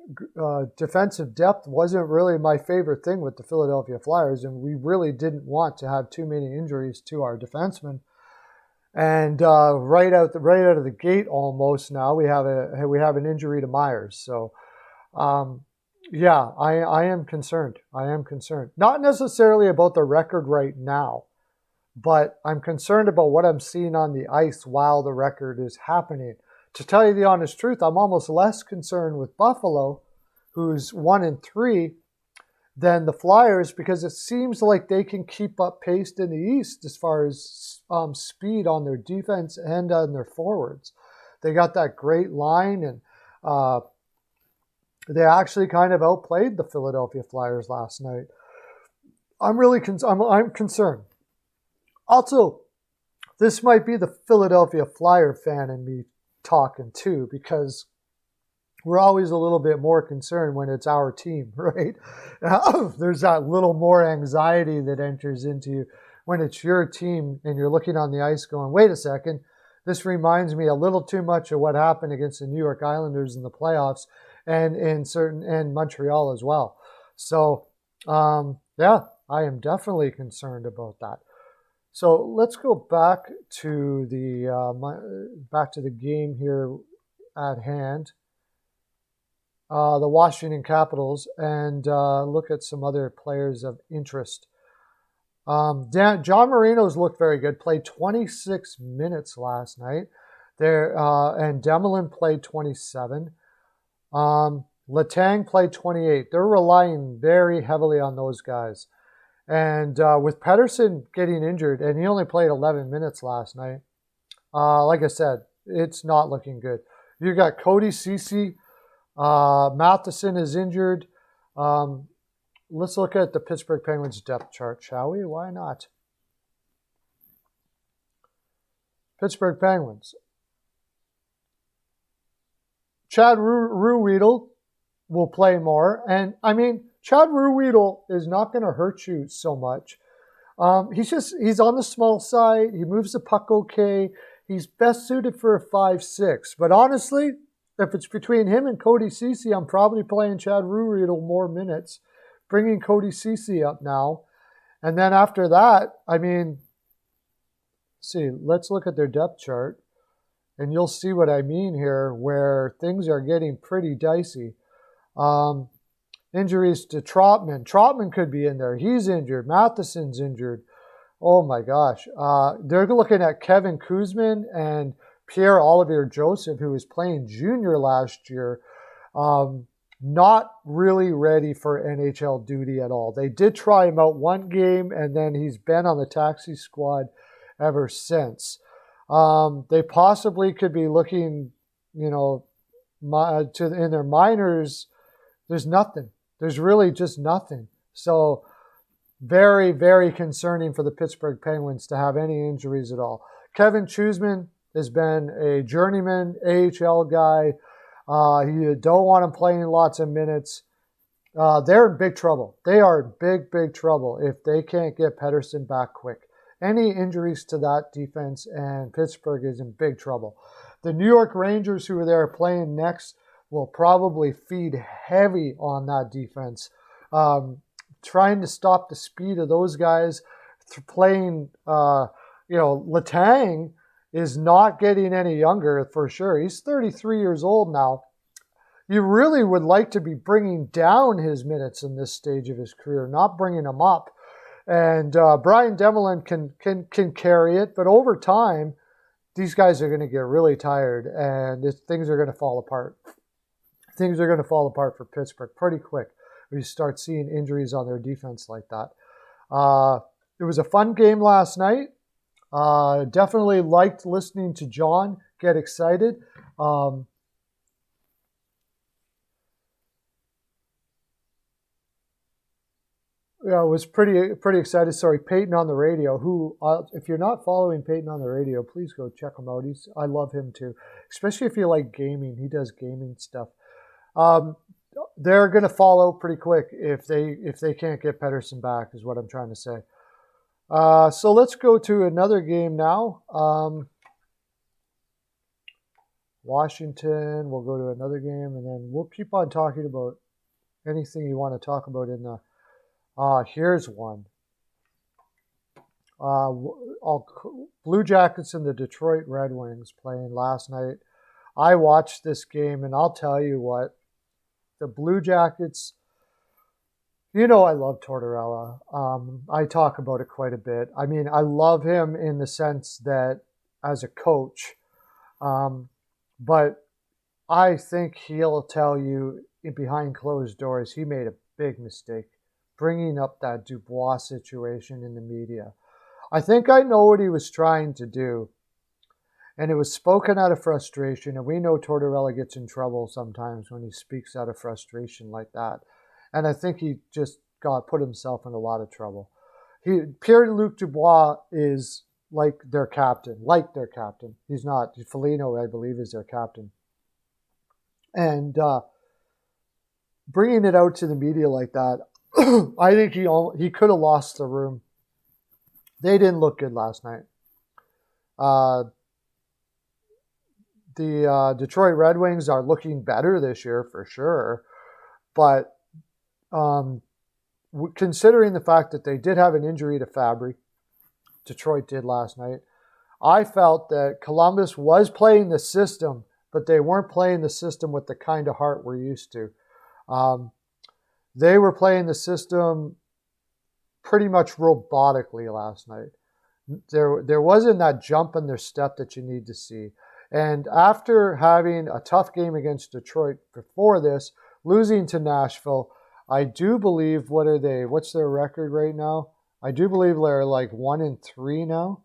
defensive depth wasn't really my favorite thing with the Philadelphia Flyers, and we really didn't want to have too many injuries to our defensemen. And right out of the gate, almost now we have an injury to Myers. So, I am concerned. I am concerned. Not necessarily about the record right now, but I'm concerned about what I'm seeing on the ice while the record is happening. To tell you the honest truth, I'm almost less concerned with Buffalo, who's 1-3, than the Flyers, because it seems like they can keep up pace in the East as far as speed on their defense and on their forwards. They got that great line, and they actually kind of outplayed the Philadelphia Flyers last night. I'm concerned. Also, this might be the Philadelphia Flyer fan in me talking too, because we're always a little bit more concerned when it's our team, right? There's that little more anxiety that enters into you when it's your team and you're looking on the ice going, wait a second, this reminds me a little too much of what happened against the New York Islanders in the playoffs and Montreal as well. So, I am definitely concerned about that. So let's go back to the game here at hand, the Washington Capitals, and look at some other players of interest. John Marino's looked very good. Played 26 minutes last night. And Demelin played 27. Letang played 28. They're relying very heavily on those guys. And with Pettersson getting injured, and he only played 11 minutes last night, like I said, it's not looking good. You got Cody Ceci, Matheson is injured. Let's look at the Pittsburgh Penguins depth chart, shall we? Why not? Pittsburgh Penguins. Chad Ruhwedel will play more, and Chad Ruhwedel is not going to hurt you so much. He's on the small side. He moves the puck okay. He's best suited for a 5-6. But honestly, if it's between him and Cody Ceci, I'm probably playing Chad Ruhwedel more minutes, bringing Cody Ceci up now. And then after that, see, let's look at their depth chart, and you'll see what I mean here, where things are getting pretty dicey. Injuries to Trotman. Trotman could be in there. He's injured. Matheson's injured. Oh my gosh. They're looking at Kevin Kuzmin and Pierre-Olivier Joseph, who was playing junior last year. Not really ready for NHL duty at all. They did try him out one game, and then he's been on the taxi squad ever since. They possibly could be looking, in their minors. There's nothing. There's really just nothing. So very, very concerning for the Pittsburgh Penguins to have any injuries at all. Kevin Kuzmin has been a journeyman AHL guy. You don't want him playing lots of minutes. They're in big trouble. They are in big, big trouble if they can't get Pettersson back quick. Any injuries to that defense, and Pittsburgh is in big trouble. The New York Rangers, who are there playing next, will probably feed heavy on that defense. Trying to stop the speed of those guys. Playing, Letang is not getting any younger for sure. He's 33 years old now. You really would like to be bringing down his minutes in this stage of his career, not bringing him up. And Brian Demelin can carry it, but over time, these guys are going to get really tired, and things are going to fall apart. Things are going to fall apart for Pittsburgh pretty quick. We start seeing injuries on their defense like that. It was a fun game last night. Definitely liked listening to John get excited. I was pretty excited. Sorry, Peyton on the radio, who, if you're not following Peyton on the radio, please go check him out. I love him too, especially if you like gaming. He does gaming stuff. They're going to fall out pretty quick if they can't get Pettersson back, is what I'm trying to say. So let's go to another game now. Washington, we'll go to another game, and then we'll keep on talking about anything you want to talk about in the... here's one. Blue Jackets and the Detroit Red Wings playing last night. I watched this game, and I'll tell you what, the Blue Jackets, I love Tortorella. I talk about it quite a bit. I mean, I love him in the sense that as a coach, but I think he'll tell you behind closed doors he made a big mistake bringing up that Dubois situation in the media. I think I know what he was trying to do, and it was spoken out of frustration, and we know Tortorella gets in trouble sometimes when he speaks out of frustration like that. And I think he just put himself in a lot of trouble. Pierre-Luc Dubois is like their captain. He's not. Foligno, I believe, is their captain. And bringing it out to the media like that, I think he could have lost the room. They didn't look good last night. The Detroit Red Wings are looking better this year for sure, but considering the fact that they did have an injury to Fabry, Detroit did last night, I felt that Columbus was playing the system, but they weren't playing the system with the kind of heart we're used to. They were playing the system pretty much robotically last night. There wasn't that jump in their step that you need to see. And after having a tough game against Detroit before this, losing to Nashville, I do believe, what's their record right now? I do believe they're like 1-3 now.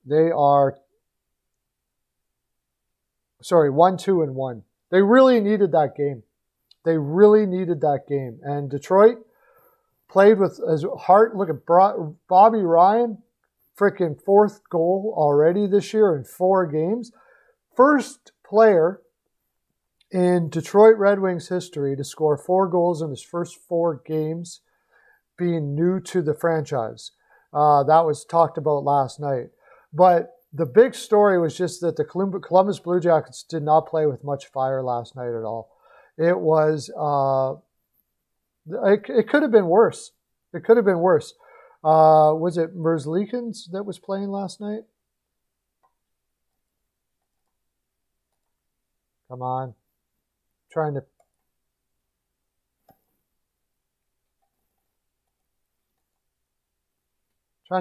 They are, 1-2-1. They really needed that game. And Detroit played with his heart. Look at Bobby Ryan, freaking 4th goal already this year in 4 games. First player in Detroit Red Wings history to score 4 goals in his first 4 games, being new to the franchise. That was talked about last night. But the big story was just that the Columbus Blue Jackets did not play with much fire last night at all. It was, it could have been worse. Was it Merzlikins that was playing last night? Come on. Trying to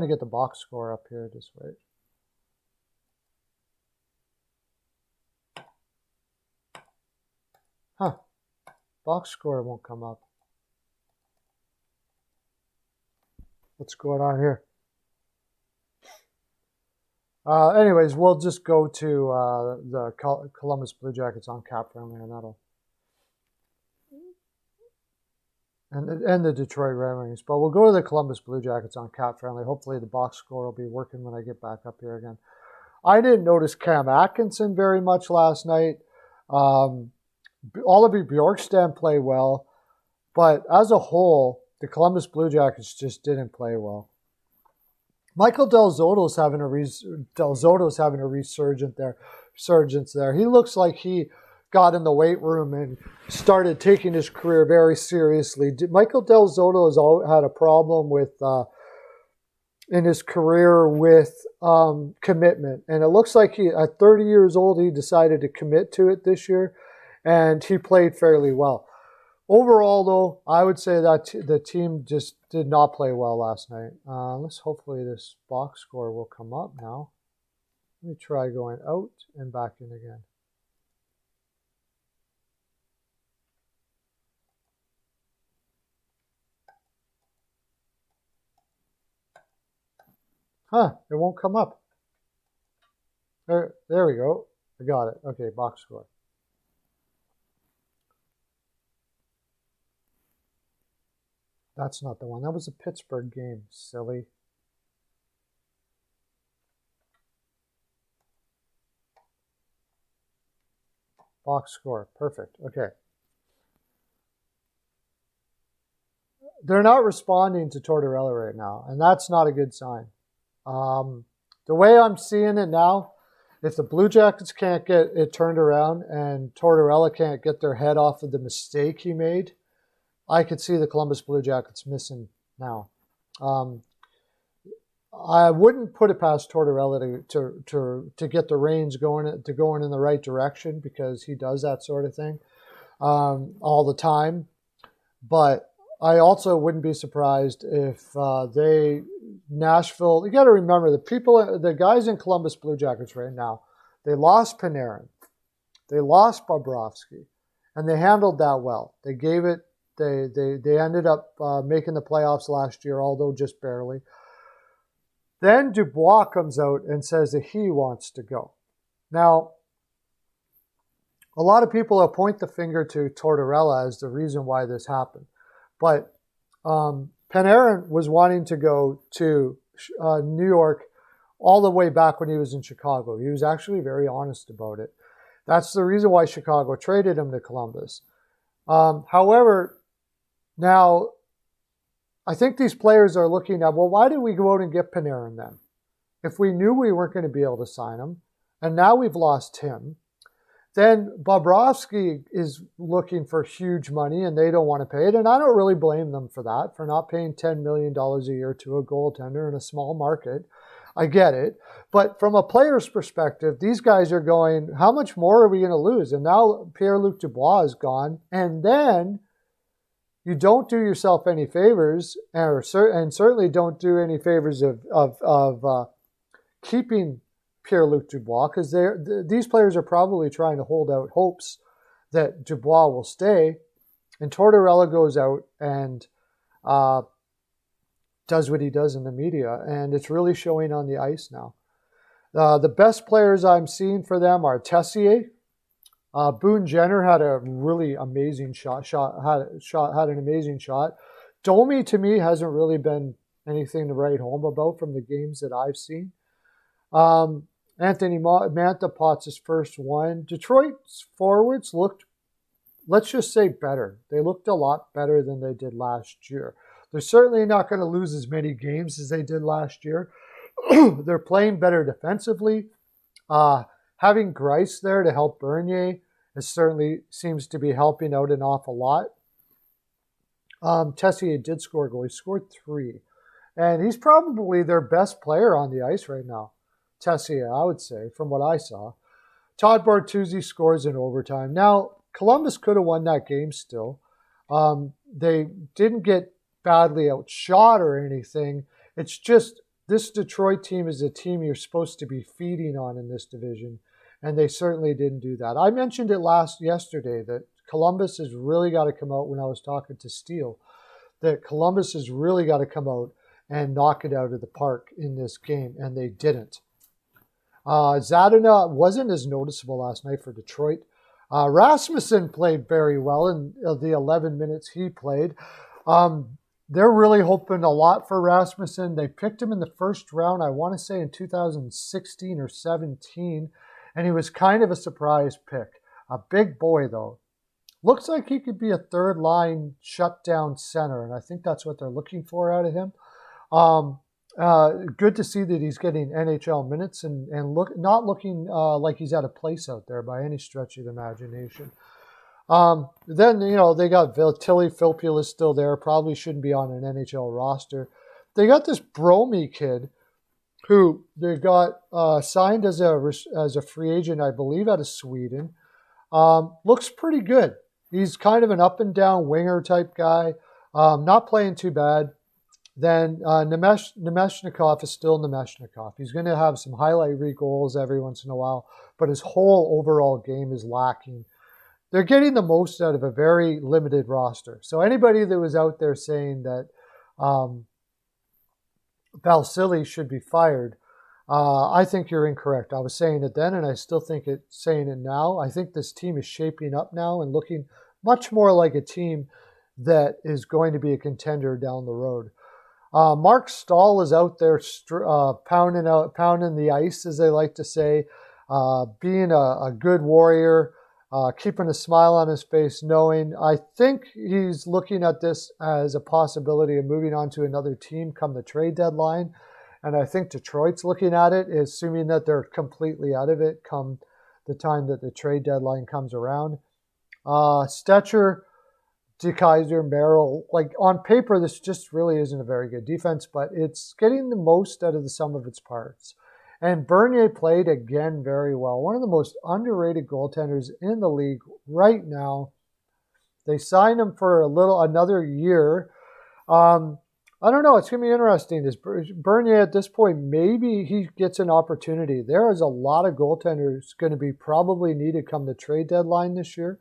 get the box score up here. Just wait. Huh. Box score won't come up. What's going on here? Anyways, we'll just go to the Columbus Blue Jackets on Cap Friendly, and that'll and the Detroit Red Wings. But we'll go to the Columbus Blue Jackets on Cap Friendly. Hopefully the box score will be working when I get back up here again. I didn't notice Cam Atkinson very much last night. Oliver Bjorkstrand played well, but as a whole, the Columbus Blue Jackets just didn't play well. Michael Del Zotto's having a resurgence there. He looks like he got in the weight room and started taking his career very seriously. Michael Del Zotto has had a problem with in his career with commitment, and it looks like at 30 years old he decided to commit to it this year, and he played fairly well. Overall, though, I would say that the team just did not play well last night. Hopefully this box score will come up now. Let me try going out and back in again. Huh, it won't come up. There we go. I got it. Okay, box score. That's not the one. That was a Pittsburgh game, silly. Box score. Perfect. Okay. They're not responding to Tortorella right now, and that's not a good sign. The way I'm seeing it now, if the Blue Jackets can't get it turned around and Tortorella can't get their head off of the mistake he made, I could see the Columbus Blue Jackets missing now. I wouldn't put it past Tortorella to get the reins going in the right direction, because he does that sort of thing all the time. But I also wouldn't be surprised if Nashville. You got to remember the guys in Columbus Blue Jackets right now. They lost Panarin, they lost Bobrovsky, and they handled that well. They gave it. They ended up making the playoffs last year, although just barely. Then Dubois comes out and says that he wants to go. Now, a lot of people will point the finger to Tortorella as the reason why this happened. But Panarin was wanting to go to New York all the way back when he was in Chicago. He was actually very honest about it. That's the reason why Chicago traded him to Columbus. However, now, I think these players are looking at, well, why did we go out and get Panarin then? If we knew we weren't going to be able to sign him, and now we've lost him, then Bobrovsky is looking for huge money, and they don't want to pay it. And I don't really blame them for that, for not paying $10 million a year to a goaltender in a small market. I get it. But from a player's perspective, these guys are going, how much more are we going to lose? And now Pierre-Luc Dubois is gone. And then you don't do yourself any favors, and certainly don't do any favors of keeping Pierre-Luc Dubois, because these players are probably trying to hold out hopes that Dubois will stay. And Tortorella goes out and does what he does in the media, and it's really showing on the ice now. The best players I'm seeing for them are Tessier. Boone Jenner had a really amazing had an amazing shot. Domi, to me, hasn't really been anything to write home about from the games that I've seen. Anthony Mantha pots his first one. Detroit's forwards looked, let's just say, better. They looked a lot better than they did last year. They're certainly not going to lose as many games as they did last year. They're playing better defensively. Having Grice there to help Bernier certainly seems to be helping out an awful lot. Tessier did score a goal. He scored 3. And he's probably their best player on the ice right now. Tessier, I would say, from what I saw. Todd Bertuzzi scores in overtime. Now, Columbus could have won that game still. They didn't get badly outshot or anything. It's just this Detroit team is a team you're supposed to be feeding on in this division, and they certainly didn't do that. I mentioned it yesterday that Columbus has really got to come out when I was talking to Steele, that Columbus has really got to come out and knock it out of the park in this game, and they didn't. Zadina wasn't as noticeable last night for Detroit. Rasmussen played very well in the 11 minutes he played. They're really hoping a lot for Rasmussen. They picked him in the first round, I want to say in 2016 or 17, and he was kind of a surprise pick. A big boy, though. Looks like he could be a third-line shutdown center, and I think that's what they're looking for out of him. Good to see that he's getting NHL minutes and not looking like he's out of place out there by any stretch of the imagination. Then, they got Tilly Filppula still there. Probably shouldn't be on an NHL roster. They got this Bromy kid who they got signed as a free agent, I believe, out of Sweden. Looks pretty good. He's kind of an up-and-down winger type guy. Not playing too bad. Then Nemeshnikov is still Nemeshnikov. He's going to have some highlight reel goals every once in a while, but his whole overall game is lacking. They're getting the most out of a very limited roster. So anybody that was out there saying that Valsili should be fired, I think you're incorrect. I was saying it then, and I still think saying it now. I think this team is shaping up now and looking much more like a team that is going to be a contender down the road. Mark Stahl is out there pounding the ice, as they like to say, being a good warrior, keeping a smile on his face, knowing I think he's looking at this as a possibility of moving on to another team come the trade deadline. And I think Detroit's looking at it, assuming that they're completely out of it come the time that the trade deadline comes around. Stetcher, DeKaiser, Merrill, like on paper, this just really isn't a very good defense, but it's getting the most out of the sum of its parts. And Bernier played again very well. One of the most underrated goaltenders in the league right now. They signed him for another year. I don't know. It's going to be interesting. Is Bernier at this point, maybe he gets an opportunity. There is a lot of goaltenders going to be probably needed come the trade deadline this year.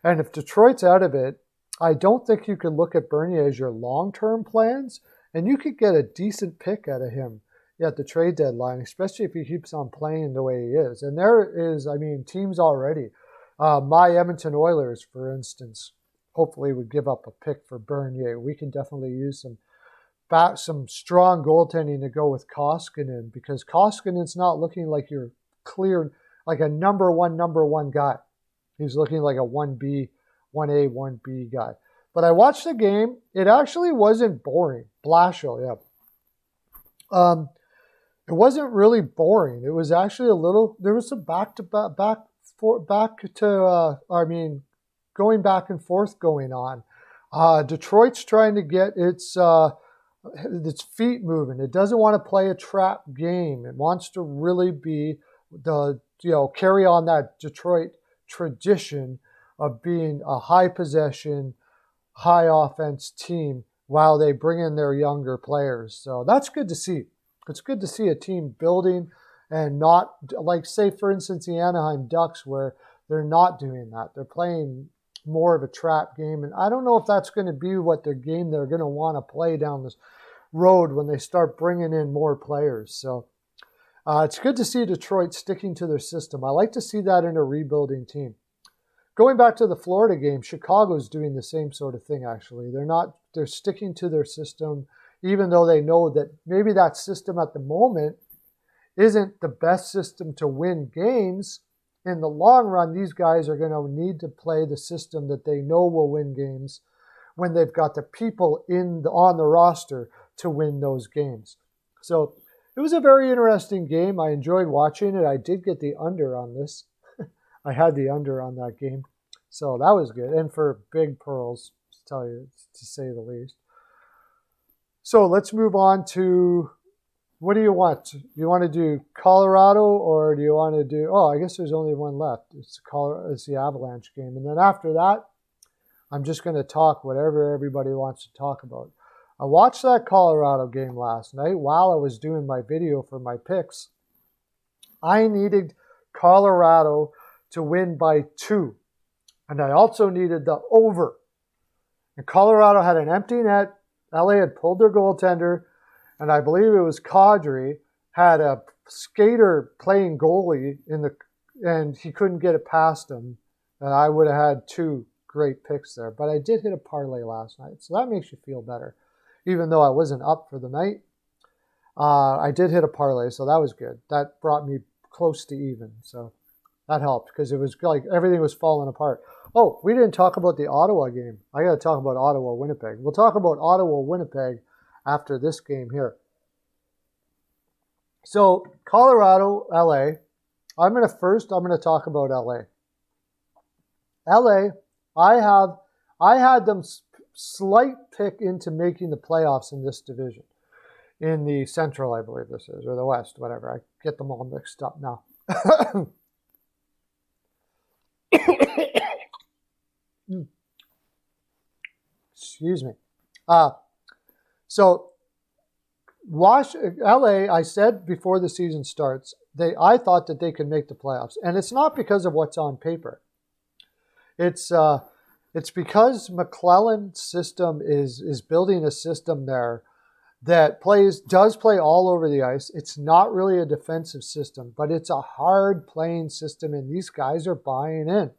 And if Detroit's out of it, I don't think you can look at Bernier as your long-term plans, and you could get a decent pick out of him at the trade deadline, especially if he keeps on playing the way he is. And there is, teams already. My Edmonton Oilers, for instance, hopefully would give up a pick for Bernier. We can definitely use some strong goaltending to go with Koskinen, because Koskinen's not looking like your clear, like a number one guy. He's looking like a 1B, 1A, 1B guy. But I watched the game. It actually wasn't boring. Blashill, yeah. It wasn't really boring. It was actually there was some going back and forth going on. Detroit's trying to get its feet moving. It doesn't want to play a trap game. It wants to really be carry on that Detroit tradition of being a high possession, high offense team while they bring in their younger players. So that's good to see. It's good to see a team building and not, like, say, for instance, the Anaheim Ducks, where they're not doing that. They're playing more of a trap game. And I don't know if that's going to be what their game they're going to want to play down this road when they start bringing in more players. So it's good to see Detroit sticking to their system. I like to see that in a rebuilding team. Going back to the Florida game, Chicago's doing the same sort of thing, actually. They're sticking to their system, even though they know that maybe that system at the moment isn't the best system to win games. In the long run, these guys are going to need to play the system that they know will win games when they've got the people on the roster to win those games. So it was a very interesting game. I enjoyed watching it. I did get the under on this. I had the under on that game. So that was good. And for big pearls, to say the least. So let's move on to, what do you want? You want to do Colorado, or do you want to do, I guess there's only one left. It's the Avalanche game. And then after that, I'm just going to talk whatever everybody wants to talk about. I watched that Colorado game last night while I was doing my video for my picks. I needed Colorado to win by 2. And I also needed the over. And Colorado had an empty net. LA had pulled their goaltender. And I believe it was Kadri had a skater playing goalie and he couldn't get it past him. And I would have had 2 great picks there. But I did hit a parlay last night. So that makes you feel better. Even though I wasn't up for the night, I did hit a parlay, so that was good. That brought me close to even, so that helped because it was like everything was falling apart. Oh, we didn't talk about the Ottawa game. I got to talk about Ottawa-Winnipeg. We'll talk about Ottawa-Winnipeg after this game here. So Colorado, LA. I'm going to talk about LA. LA, I had them slight pick into making the playoffs in this division. In the Central, I believe this is, or the West, whatever. I get them all mixed up now. Excuse me. So, LA, I said before the season starts, I thought that they could make the playoffs. And it's not because of what's on paper. It's because McClellan's system is building a system there that does play all over the ice. It's not really a defensive system, but it's a hard playing system, and these guys are buying in.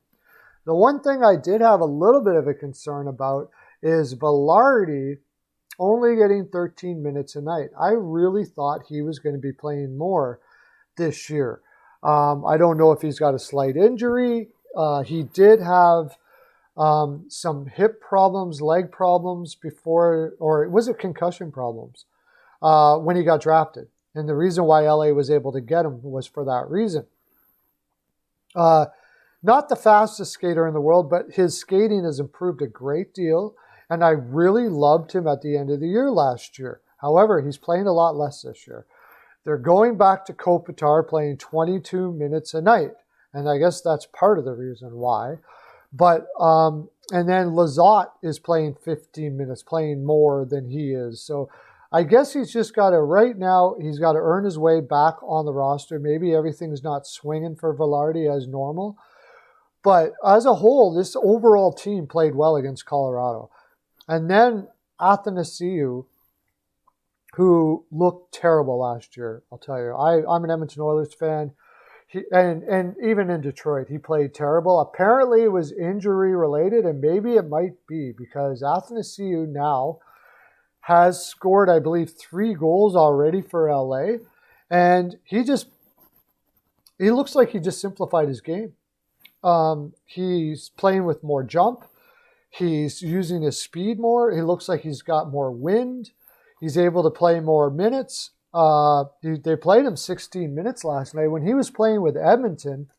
The one thing I did have a little bit of a concern about is Velarde only getting 13 minutes a night. I really thought he was going to be playing more this year. I don't know if he's got a slight injury. He did have some hip problems, leg problems before, or was it concussion problems when he got drafted? And the reason why LA was able to get him was for that reason. Not the fastest skater in the world, but his skating has improved a great deal. And I really loved him at the end of the year last year. However, he's playing a lot less this year. They're going back to Kopitar playing 22 minutes a night. And I guess that's part of the reason why. But, and then Lizotte is playing 15 minutes, playing more than he is. So I guess he's just got to, right now, he's got to earn his way back on the roster. Maybe everything's not swinging for Velarde as normal. But as a whole, this overall team played well against Colorado. And then Athanasiou, who looked terrible last year, I'll tell you. I'm an Edmonton Oilers fan. And even in Detroit, he played terrible. Apparently, it was injury-related, and maybe it might be because Athanasiou now has scored, I believe, 3 goals already for LA. And he looks like he just simplified his game. He's playing with more jump. He's using his speed more. He looks like he's got more wind. He's able to play more minutes. They played him 16 minutes last night. When he was playing with Edmonton,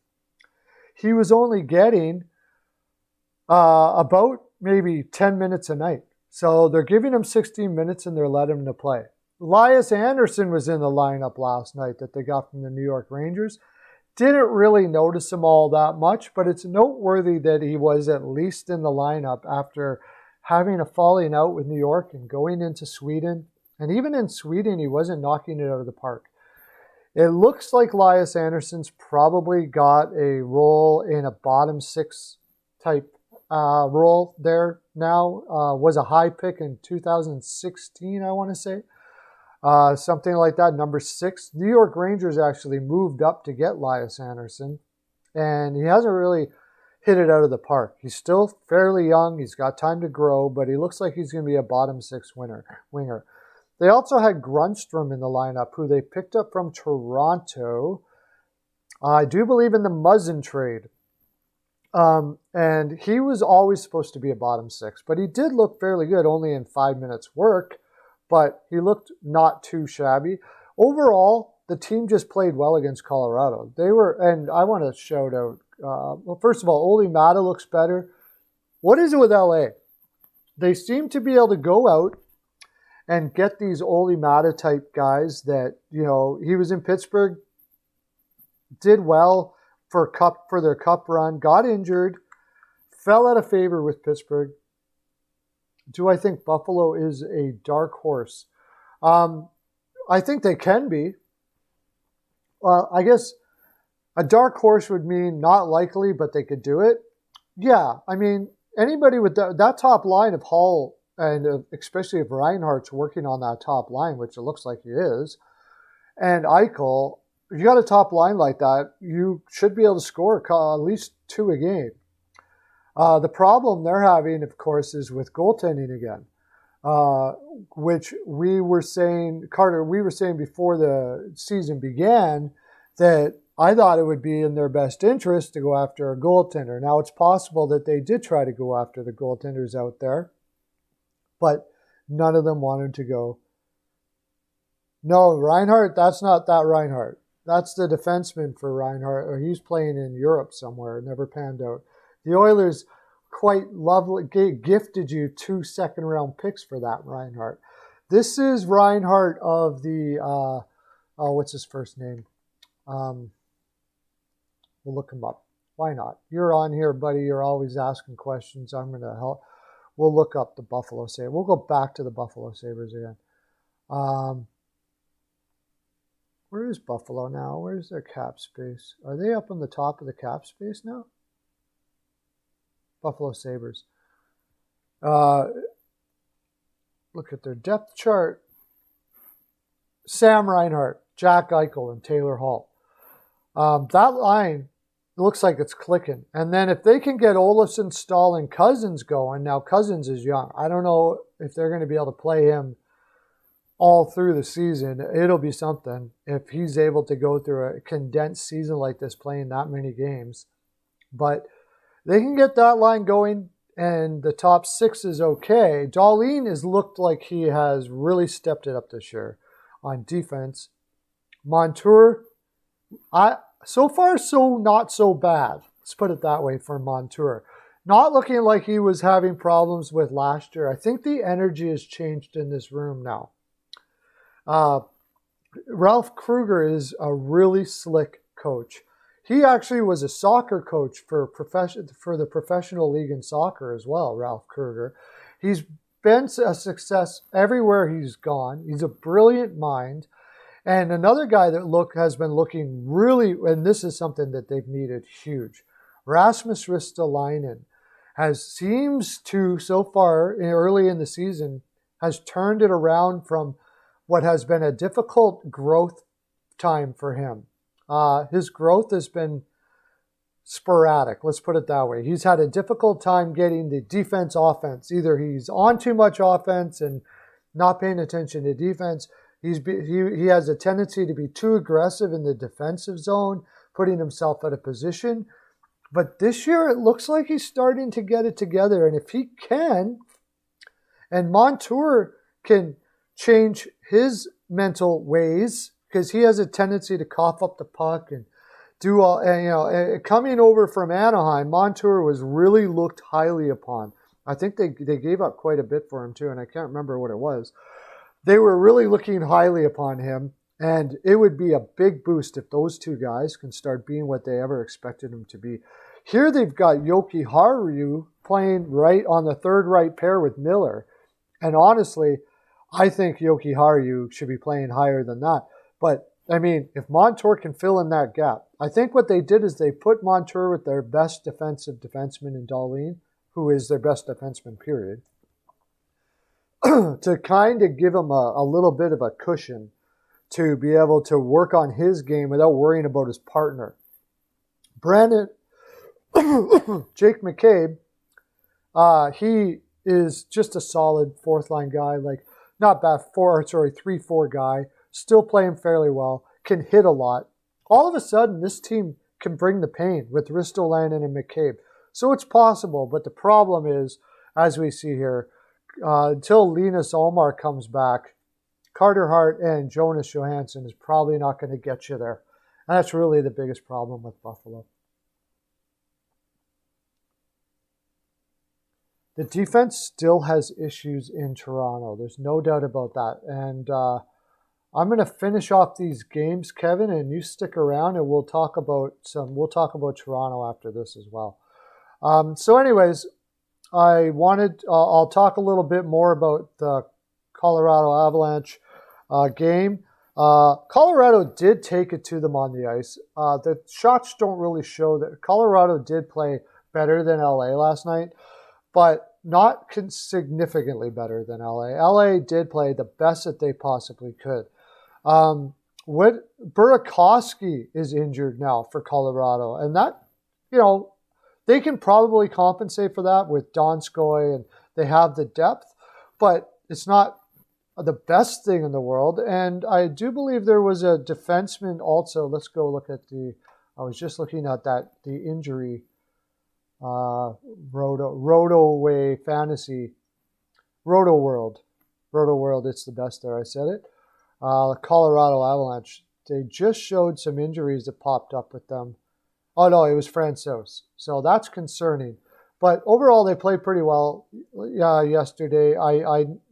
he was only getting about maybe 10 minutes a night. So they're giving him 16 minutes and they're letting him to play. Elias Anderson was in the lineup last night that they got from the New York Rangers. Didn't really notice him all that much, but it's noteworthy that he was at least in the lineup after having a falling out with New York and going into Sweden. And even in Sweden, he wasn't knocking it out of the park. It looks like Elias Anderson's probably got a role in a bottom 6 type role there now. Was a high pick in 2016, I want to say. Something like that, number 6. New York Rangers actually moved up to get Elias Anderson. And he hasn't really hit it out of the park. He's still fairly young. He's got time to grow, but he looks like he's going to be a bottom 6 winger. They also had Grundstrom in the lineup, who they picked up from Toronto. I do believe in the Muzzin trade. And he was always supposed to be a bottom 6, but he did look fairly good, only in 5 minutes work, but he looked not too shabby. Overall, the team just played well against Colorado. And I want to shout out, well, first of all, Oli Mata looks better. What is it with LA? They seem to be able to go out and get these Ole Mata type guys that, he was in Pittsburgh, did well for their cup run, got injured, fell out of favor with Pittsburgh. Do I think Buffalo is a dark horse? I think they can be. I guess a dark horse would mean not likely, but they could do it. Yeah, I mean, anybody with that top line of Hull, and especially if Reinhart's working on that top line, which it looks like he is, and Eichel, if you got a top line like that, you should be able to score at least 2 a game. The problem they're having, of course, is with goaltending again, which we were saying, Carter, we were saying before the season began that I thought it would be in their best interest to go after a goaltender. Now, it's possible that they did try to go after the goaltenders out there, but none of them wanted to go. No, Reinhart, that's not that Reinhart. That's the defenseman for Reinhart, or he's playing in Europe somewhere, never panned out. The Oilers quite lovely gifted you 2 second-round picks for that, Reinhart. This is Reinhart of the, what's his first name? We'll look him up. Why not? You're on here, buddy. You're always asking questions. I'm going to help. We'll look up the Buffalo Sabres. We'll go back to the Buffalo Sabres again. Where is Buffalo now? Where's their cap space? Are they up on the top of the cap space now? Buffalo Sabres. Look at their depth chart. Sam Reinhart, Jack Eichel, and Taylor Hall. That line looks like it's clicking. And then if they can get Olofsson, Stahl, and Cousins going, now Cousins is young. I don't know if they're going to be able to play him all through the season. It'll be something if he's able to go through a condensed season like this, playing that many games. But they can get that line going, and the top 6 is okay. Dahlin has looked like he has really stepped it up this year on defense. Montour, so far, so not so bad. Let's put it that way for Montour. Not looking like he was having problems with last year. I think the energy has changed in this room now. Ralph Kruger is a really slick coach. He actually was a soccer coach for the professional league in soccer as well, Ralph Kruger. He's been a success everywhere he's gone. He's a brilliant mind. And another guy that has been looking really, and this is something that they've needed huge, Rasmus Ristolainen seems to, so far, early in the season, has turned it around from what has been a difficult growth time for him. His growth has been sporadic, let's put it that way. He's had a difficult time getting the defense offense. Either he's on too much offense and not paying attention to defense. He has a tendency to be too aggressive in the defensive zone, putting himself out of position. But this year, it looks like he's starting to get it together. And if he can, and Montour can change his mental ways, because he has a tendency to cough up the puck and do all, and, coming over from Anaheim, Montour was really looked highly upon. I think they gave up quite a bit for him too, and I can't remember what it was. They were really looking highly upon him, and it would be a big boost if those two guys can start being what they ever expected them to be. Here they've got Yoki Haru playing right on the third right pair with Miller, and honestly, I think Yoki Haru should be playing higher than that. But, I mean, if Montour can fill in that gap, I think what they did is they put Montour with their best defensive defenseman in Dahlin, who is their best defenseman, period, to kind of give him a little bit of a cushion to be able to work on his game without worrying about his partner. Brandon, Jake McCabe, he is just a solid fourth-line guy, like not bad, 3-4 guy, still playing fairly well, can hit a lot. All of a sudden, this team can bring the pain with Ristolainen and McCabe. So it's possible, but the problem is, as we see here, until Linus Ullmark comes back, Carter Hart and Jonas Johansson is probably not going to get you there. And that's really the biggest problem with Buffalo. the defense still has issues in Toronto. There's no doubt about that. And I'm going to finish off these games, Kevin, and you stick around, and we'll talk about Toronto after this as well. So, anyways, I'll talk a little bit more about the Colorado Avalanche game. Colorado did take it to them on the ice. The shots don't really show that Colorado did play better than LA last night, but not significantly better than LA. LA did play the best that they possibly could. Burakovsky is injured now for Colorado, and that, they can probably compensate for that with Donskoy, and they have the depth, but it's not the best thing in the world. And I do believe there was a defenseman also. Let's go look at I was just looking at the injury, Roto Fantasy, Roto World, it's the best there, I said it. Colorado Avalanche, they just showed some injuries that popped up with them. Oh, no, it was Francouz. So that's concerning. But overall, they played pretty well yesterday.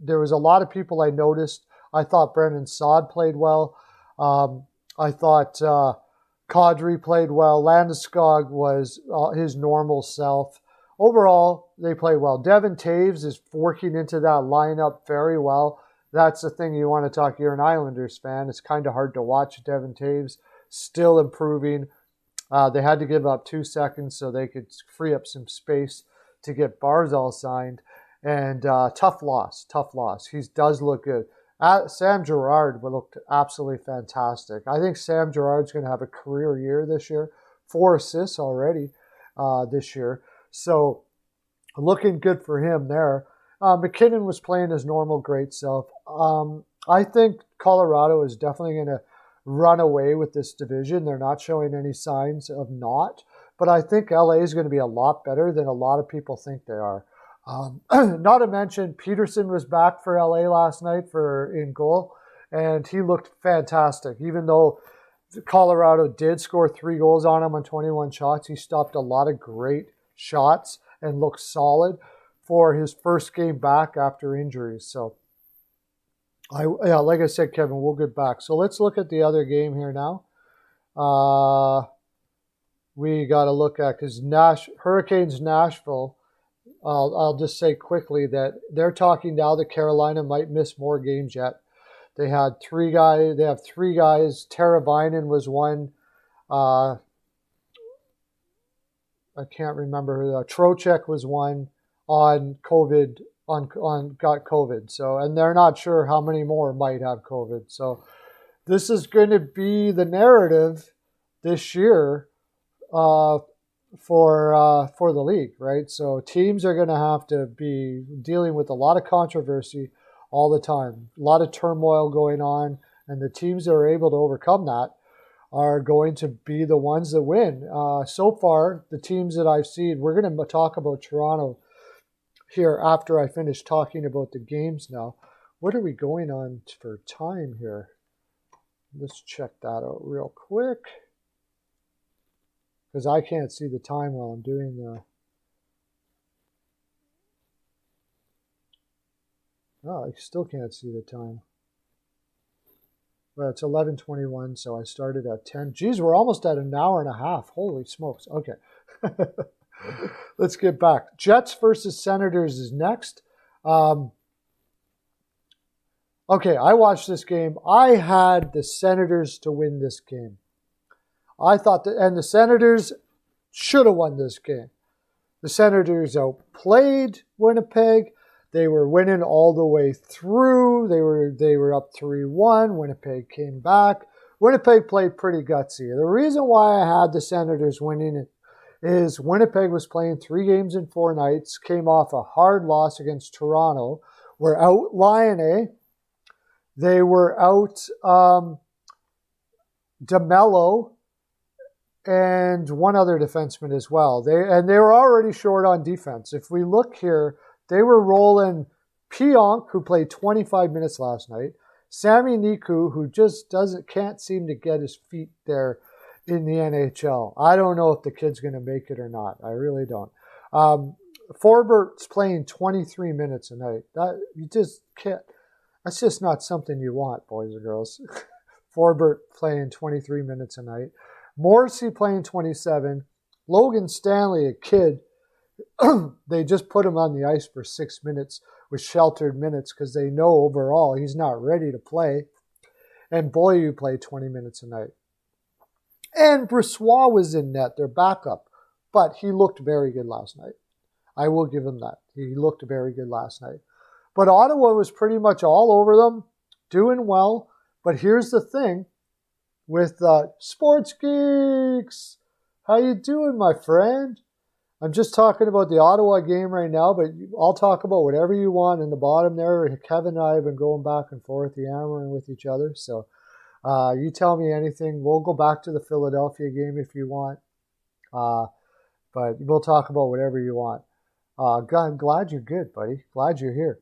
There was a lot of people I noticed. I thought Brendan Saad played well. I thought Kadri played well. Landeskog was his normal self. Overall, they played well. Devin Taves is working into that lineup very well. That's the thing you want to talk. You're an Islanders fan. It's kind of hard to watch Devin Taves still improving. They had to give up 2 seconds so they could free up some space to get Barzal signed. And tough loss. He does look good. Sam Girard looked absolutely fantastic. I think Sam Girard's going to have a career year this year. 4 assists already this year. So looking good for him there. McKinnon was playing his normal great self. I think Colorado is definitely going to run away with this division. They're not showing any signs of not. But I think LA is going to be a lot better than a lot of people think they are. Not to mention, Peterson was back for LA last night in goal, and he looked fantastic. Even though Colorado did score 3 goals on him on 21 shots, he stopped a lot of great shots and looked solid for his first game back after injuries. So, like I said, Kevin, we'll get back. So let's look at the other game here now. We got to look at, because Hurricanes Nashville, I'll just say quickly that they're talking now that Carolina might miss more games yet. They had 3 guys. They have 3 guys. Teravainen was one. I can't remember who. Trocheck was one on COVID. Got COVID. So, and they're not sure how many more might have COVID. So, this is going to be the narrative this year for the league, right? So teams are going to have to be dealing with a lot of controversy all the time, a lot of turmoil going on, and the teams that are able to overcome that are going to be the ones that win. So far, the teams that I've seen, we're going to talk about Toronto here after I finish talking about the games now. What are we going on for time here? Let's check that out real quick, because I can't see the time while I'm doing I still can't see the time. Well, it's 11:21, so I started at 10. Geez, we're almost at an hour and a half. Holy smokes. Okay. Let's get back. Jets versus Senators is next. Okay, I watched this game. I had the Senators to win this game. I thought and the Senators should have won this game. The Senators outplayed Winnipeg. They were winning all the way through. They were up 3-1. Winnipeg came back. Winnipeg played pretty gutsy. The reason why I had the Senators winning it is Winnipeg was playing 3 games in 4 nights, came off a hard loss against Toronto. We're out Laine. They were out DeMello and one other defenseman as well. They were already short on defense. If we look here, they were rolling Pionk, who played 25 minutes last night, Sami Niku, who just can't seem to get his feet there in the NHL. I don't know if the kid's going to make it or not. I really don't. Forbert's playing 23 minutes a night. That you just can't. That's just not something you want, boys and girls. Forbert playing 23 minutes a night. Morrissey playing 27. Logan Stanley, a kid, they just put him on the ice for 6 minutes with sheltered minutes because they know overall he's not ready to play. And Boyu played 20 minutes a night. And Brissois was in net, their backup. But he looked very good last night. I will give him that. He looked very good last night. But Ottawa was pretty much all over them, doing well. But here's the thing with Sports Geeks. How you doing, my friend? I'm just talking about the Ottawa game right now, but I'll talk about whatever you want in the bottom there. Kevin and I have been going back and forth, yammering with each other. So you tell me anything. We'll go back to the Philadelphia game if you want. But we'll talk about whatever you want. I'm glad you're good, buddy. Glad you're here.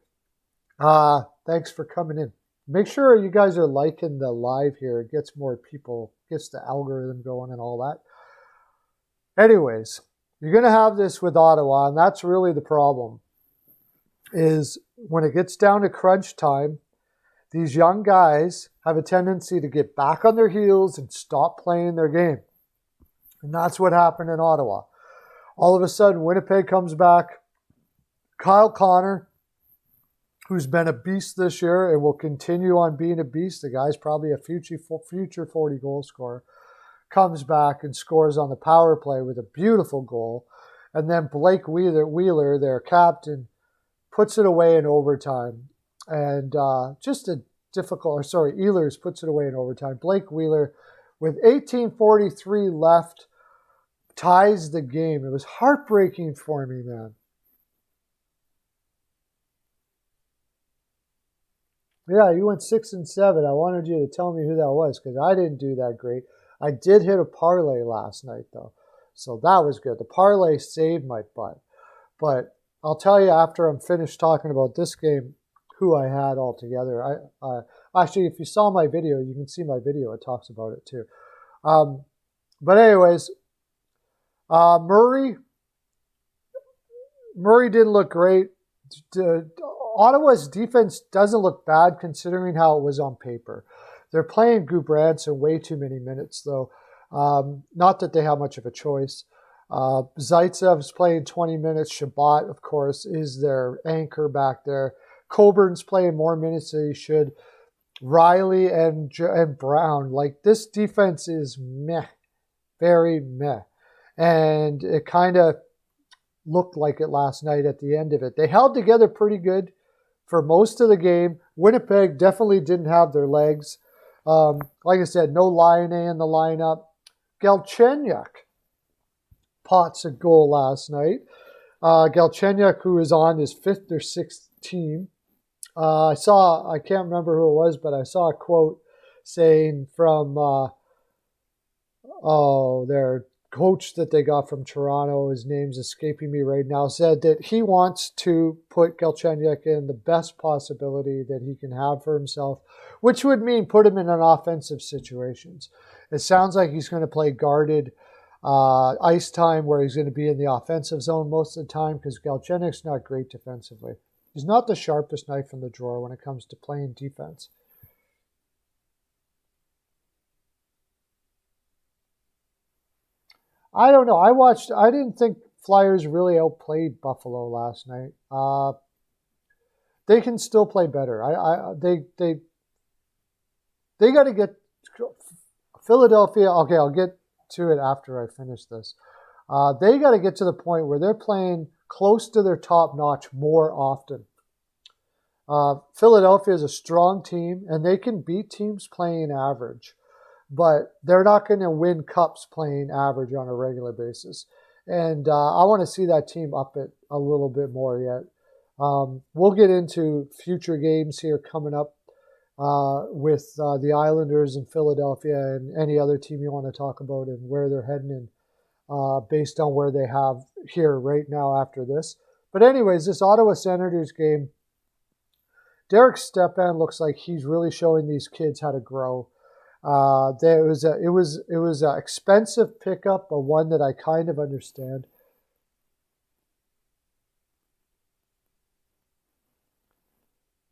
Thanks for coming in. Make sure you guys are liking the live here. It gets more people, gets the algorithm going and all that. Anyways, you're going to have this with Ottawa, and that's really the problem, is when it gets down to crunch time, these young guys have a tendency to get back on their heels and stop playing their game. And that's what happened in Ottawa. All of a sudden, Winnipeg comes back. Kyle Connor, who's been a beast this year and will continue on being a beast, the guy's probably a future 40-goal scorer, comes back and scores on the power play with a beautiful goal. And then Blake Wheeler, their captain, puts it away in overtime. And Ehlers puts it away in overtime. Blake Wheeler, with 18:43 left, ties the game. It was heartbreaking for me, man. Yeah, you went 6-7. I wanted you to tell me who that was because I didn't do that great. I did hit a parlay last night, though. So that was good. The parlay saved my butt. But I'll tell you after I'm finished talking about this game who I had altogether. Actually, if you saw my video, you can see my video. It talks about it, too. But anyways, Murray didn't look great. Ottawa's defense doesn't look bad considering how it was on paper. They're playing Gudbranson way too many minutes, though. Not that they have much of a choice. Zaitsev's playing 20 minutes. Shabbat, of course, is their anchor back there. Coburn's playing more minutes than he should. Riley and Brown. Like, this defense is meh. Very meh. And it kind of looked like it last night at the end of it. They held together pretty good for most of the game. Winnipeg definitely didn't have their legs. Like I said, no Laine in the lineup. Galchenyuk pots a goal last night. Galchenyuk, who is on his 5th or 6th team. I can't remember who it was, but I saw a quote saying from their coach that they got from Toronto, his name's escaping me right now, said that he wants to put Galchenyuk in the best possibility that he can have for himself, which would mean put him in an offensive situations. It sounds like he's going to play guarded ice time where he's going to be in the offensive zone most of the time because Galchenyuk's not great defensively. He's not the sharpest knife in the drawer when it comes to playing defense. I don't know. I didn't think Flyers really outplayed Buffalo last night. They can still play better. They got to get Philadelphia. Okay, I'll get to it after I finish this. They got to get to the point where they're playing close to their top notch more often. Philadelphia is a strong team, and they can beat teams playing average. But they're not going to win cups playing average on a regular basis. And I want to see that team up it a little bit more yet. We'll get into future games here coming up with the Islanders and Philadelphia and any other team you want to talk about and where they're heading in based on where they have here right now after this. But anyways, this Ottawa Senators game, Derek Stepan looks like he's really showing these kids how to grow. It was an expensive pickup, but one that I kind of understand.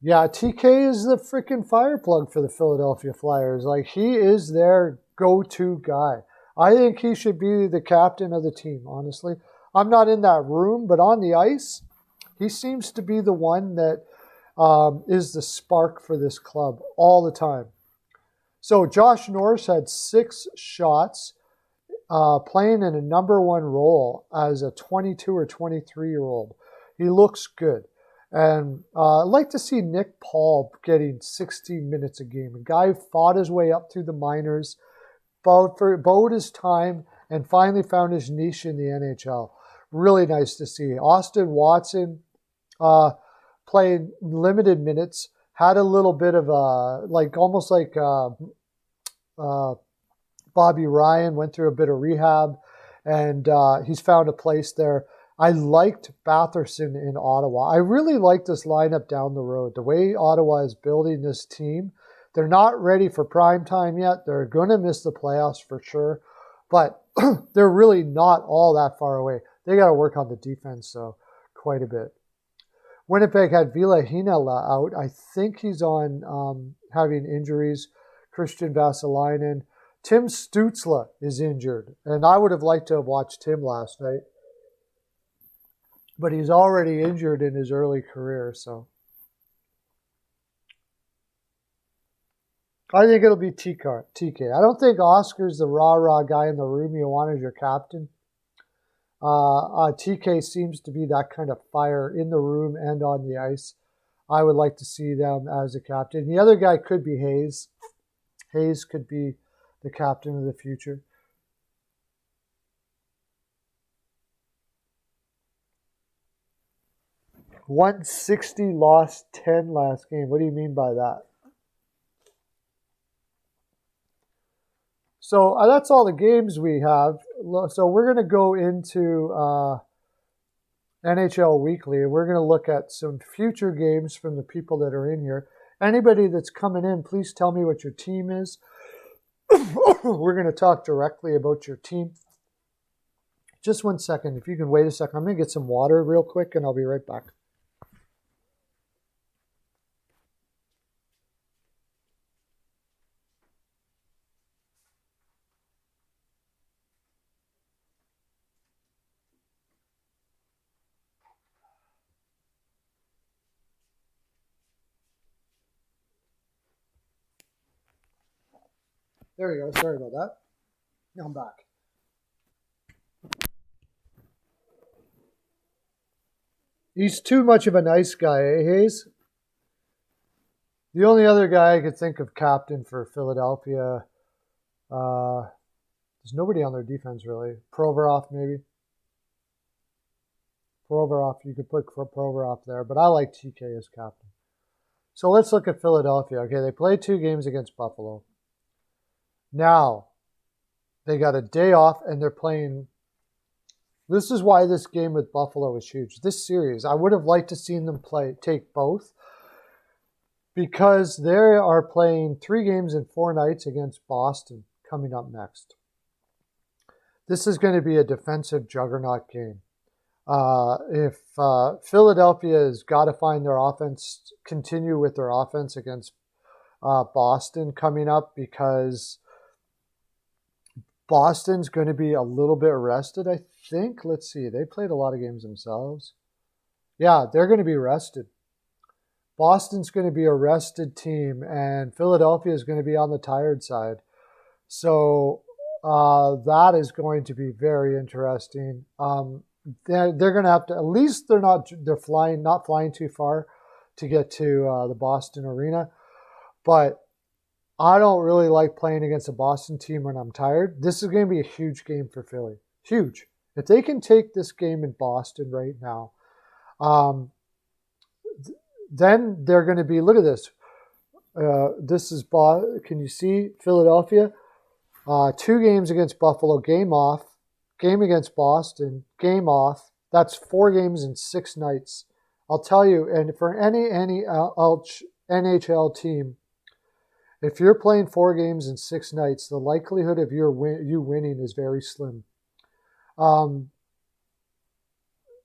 Yeah, TK is the freaking fire plug for the Philadelphia Flyers. Like, he is their go-to guy. I think he should be the captain of the team, honestly. I'm not in that room, but on the ice, he seems to be the one that is the spark for this club all the time. So Josh Norris had 6 shots, playing in a number one role as a 22 or 23-year-old. He looks good. And I'd like to see Nick Paul getting 60 minutes a game. A guy fought his way up through the minors, bowed his time, and finally found his niche in the NHL. Really nice to see. Austin Watson played limited minutes, had a little bit of almost like Bobby Ryan, went through a bit of rehab, and he's found a place there. I liked Batherson in Ottawa. I really like this lineup down the road. The way Ottawa is building this team, they're not ready for prime time yet. They're going to miss the playoffs for sure, but they're really not all that far away. They got to work on the defense, so quite a bit. Winnipeg had Ville Heinola out. I think he's on having injuries. Christian Vassilainen. Tim Stützle is injured, and I would have liked to have watched him last night. But he's already injured in his early career, so I think it'll be TK. I don't think Oscar's the rah-rah guy in the room you want as your captain. TK seems to be that kind of fire in the room and on the ice. I would like to see them as a captain. The other guy could be Hayes. Hayes could be the captain of the future. $160 lost 10 last game. What do you mean by that? So that's all the games we have. So we're going to go into NHL Weekly, and we're going to look at some future games from the people that are in here. Anybody that's coming in, please tell me what your team is. We're going to talk directly about your team. Just 1 second. If you can wait a second, I'm going to get some water real quick, and I'll be right back. There we go. Sorry about that. Now I'm back. He's too much of a nice guy, eh, Hayes? The only other guy I could think of captain for Philadelphia, there's nobody on their defense really. Provorov maybe. Provorov, you could put Provorov there, but I like TK as captain. So let's look at Philadelphia. Okay, they played 2 games against Buffalo. Now, they got a day off, and they're playing. This is why this game with Buffalo is huge. This series, I would have liked to seen them take both, because they are playing 3 games in 4 nights against Boston coming up next. This is going to be a defensive juggernaut game. If Philadelphia has got to find their offense, continue with their offense against Boston coming up, because Boston's going to be a little bit rested, I think. Let's see. They played a lot of games themselves. Yeah, they're going to be rested. Boston's going to be a rested team, and Philadelphia is going to be on the tired side. So that is going to be very interesting. They're going to have to, at least they're not flying too far to get to the Boston arena. But I don't really like playing against a Boston team when I'm tired. This is going to be a huge game for Philly. Huge. If they can take this game in Boston right now, then they're going to be, look at this. This is, can you see Philadelphia? 2 games against Buffalo, game off. Game against Boston, game off. That's 4 games in 6 nights. I'll tell you, and for any NHL team, if you're playing 4 games in 6 nights, the likelihood of you winning is very slim.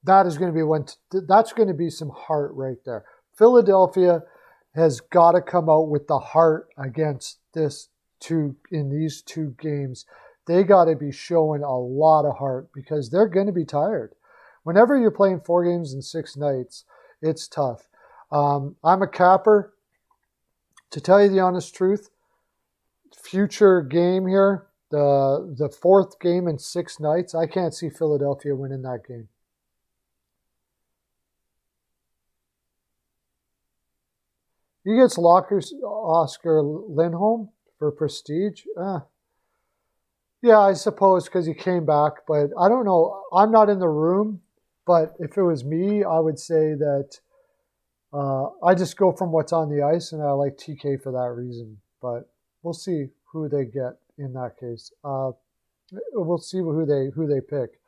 That's going to be some heart right there. Philadelphia has got to come out with the heart against in these two games. They got to be showing a lot of heart because they're going to be tired. Whenever you're playing 4 games in 6 nights, it's tough. I'm a capper. To tell you the honest truth, future game here, the 4th game in 6 nights, I can't see Philadelphia winning that game. He gets Oscar Lindholm for prestige. Yeah, I suppose because he came back, but I don't know. I'm not in the room, but if it was me, I would say that I just go from what's on the ice, and I like TK for that reason. But we'll see who they get in that case. We'll see who they pick.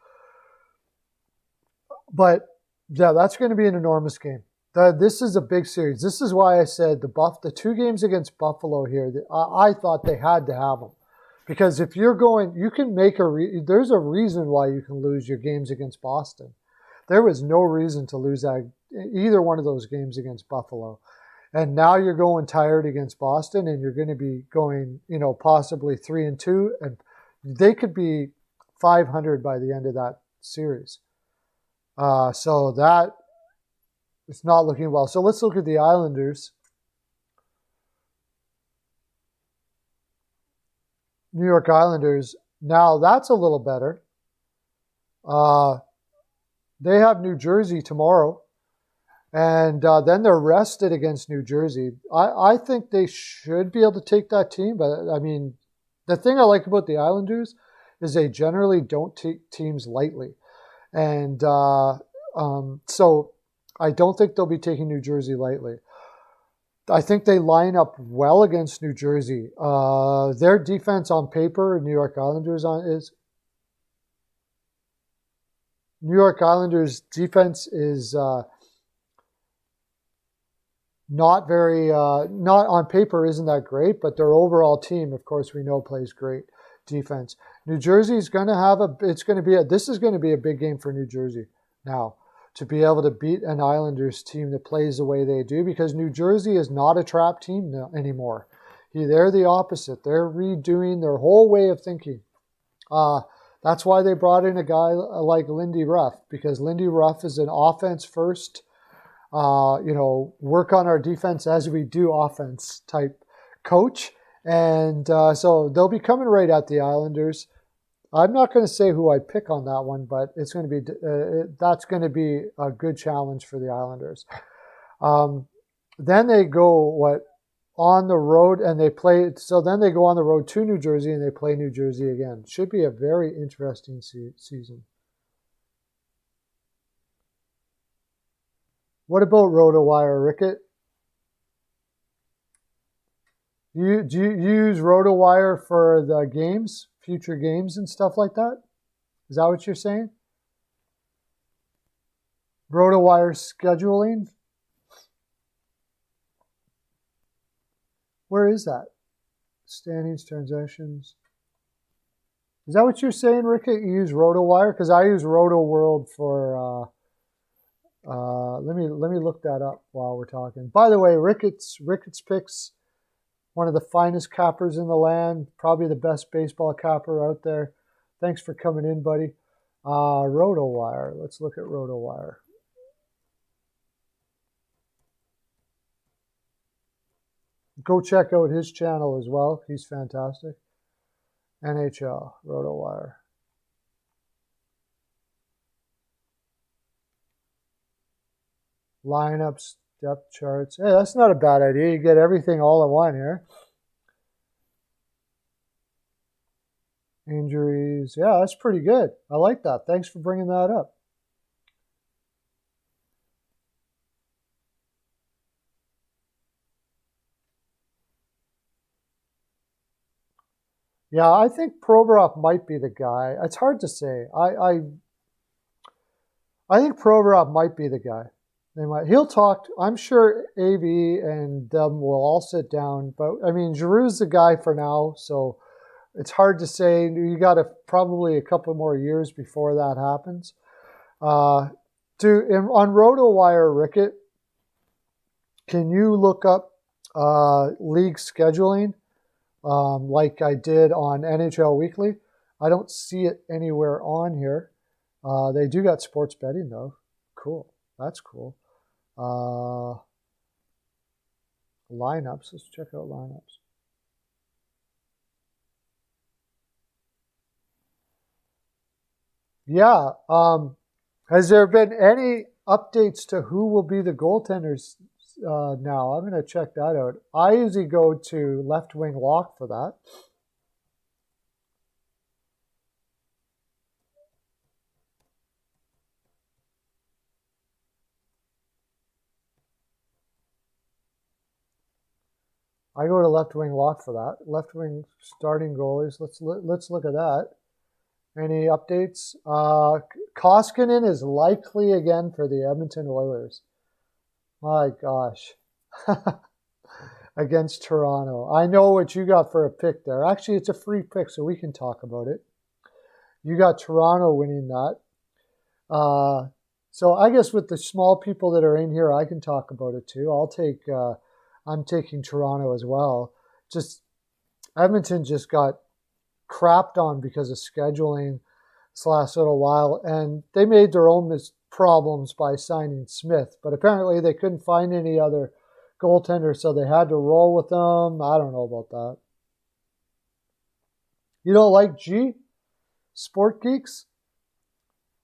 But yeah, that's going to be an enormous game. This is a big series. This is why I said the 2 games against Buffalo here, I thought they had to have them. Because if you're going, you can make there's a reason why you can lose your games against Boston. There was no reason to lose either one of those games against Buffalo. And now you're going tired against Boston, and you're going to be going, possibly 3-2, and they could be 500 by the end of that series. So that it's not looking well. So let's look at the Islanders. New York Islanders. Now that's a little better. They have New Jersey tomorrow, and then they're rested against New Jersey. I think they should be able to take that team, but I mean, the thing I like about the Islanders is they generally don't take teams lightly. And so I don't think they'll be taking New Jersey lightly. I think they line up well against New Jersey. Their defense on paper, New York Islanders defense is not on paper isn't that great, but their overall team, of course, we know plays great defense. New Jersey is going to this is going to be a big game for New Jersey now, to be able to beat an Islanders team that plays the way they do, because New Jersey is not a trap team anymore. They're the opposite. They're redoing their whole way of thinking. That's why they brought in a guy like Lindy Ruff, because Lindy Ruff is an offense first, work on our defense as we do offense type coach. And so they'll be coming right at the Islanders. I'm not going to say who I pick on that one, but it's going to be that's going to be a good challenge for the Islanders. Then they go on the road, and they play. So then they go on the road to New Jersey, and they play New Jersey again. Should be a very interesting season. What about RotoWire, Rickett? Do you use RotoWire for the games, future games and stuff like that? Is that what you're saying? RotoWire scheduling? Where is that? Standings, transactions. Is that what you're saying, Rickett? You use RotoWire? Because I use RotoWorld for... let me look that up while we're talking. By the way, Rickett's picks, one of the finest cappers in the land, probably the best baseball capper out there. Thanks for coming in, buddy. RotoWire. Let's look at RotoWire. Go check out his channel as well. He's fantastic. NHL, RotoWire. Lineups, depth charts. Hey, that's not a bad idea. You get everything all in one here. Injuries. Yeah, that's pretty good. I like that. Thanks for bringing that up. Yeah, I think Provorov might be the guy. It's hard to say. I think Provorov might be the guy. He'll talk. I'm sure AV and them will all sit down. But I mean, Giroux's the guy for now, so it's hard to say. You got probably a couple more years before that happens. On RotoWire, Rickett, can you look up league scheduling, like I did on NHL Weekly. I don't see it anywhere on here. They do got sports betting though. Cool. That's cool. Lineups. Let's check out lineups. Yeah. Has there been any updates to who will be the goaltenders now? I'm going to check that out. I usually go to Left Wing Lock for that. I go to Left Wing Lock for that. Left wing starting goalies. Let's look at that. Any updates? Koskinen is likely again for the Edmonton Oilers. My gosh. Against Toronto. I know what you got for a pick there. Actually, it's a free pick, so we can talk about it. You got Toronto winning that. So I guess with the small people that are in here, I can talk about it too. I'm taking Toronto as well. Just Edmonton just got crapped on because of scheduling this last little while, and they made their own problems by signing Smith. But apparently they couldn't find any other goaltender, so they had to roll with them. I don't know about that. You don't like G? Sport Geeks?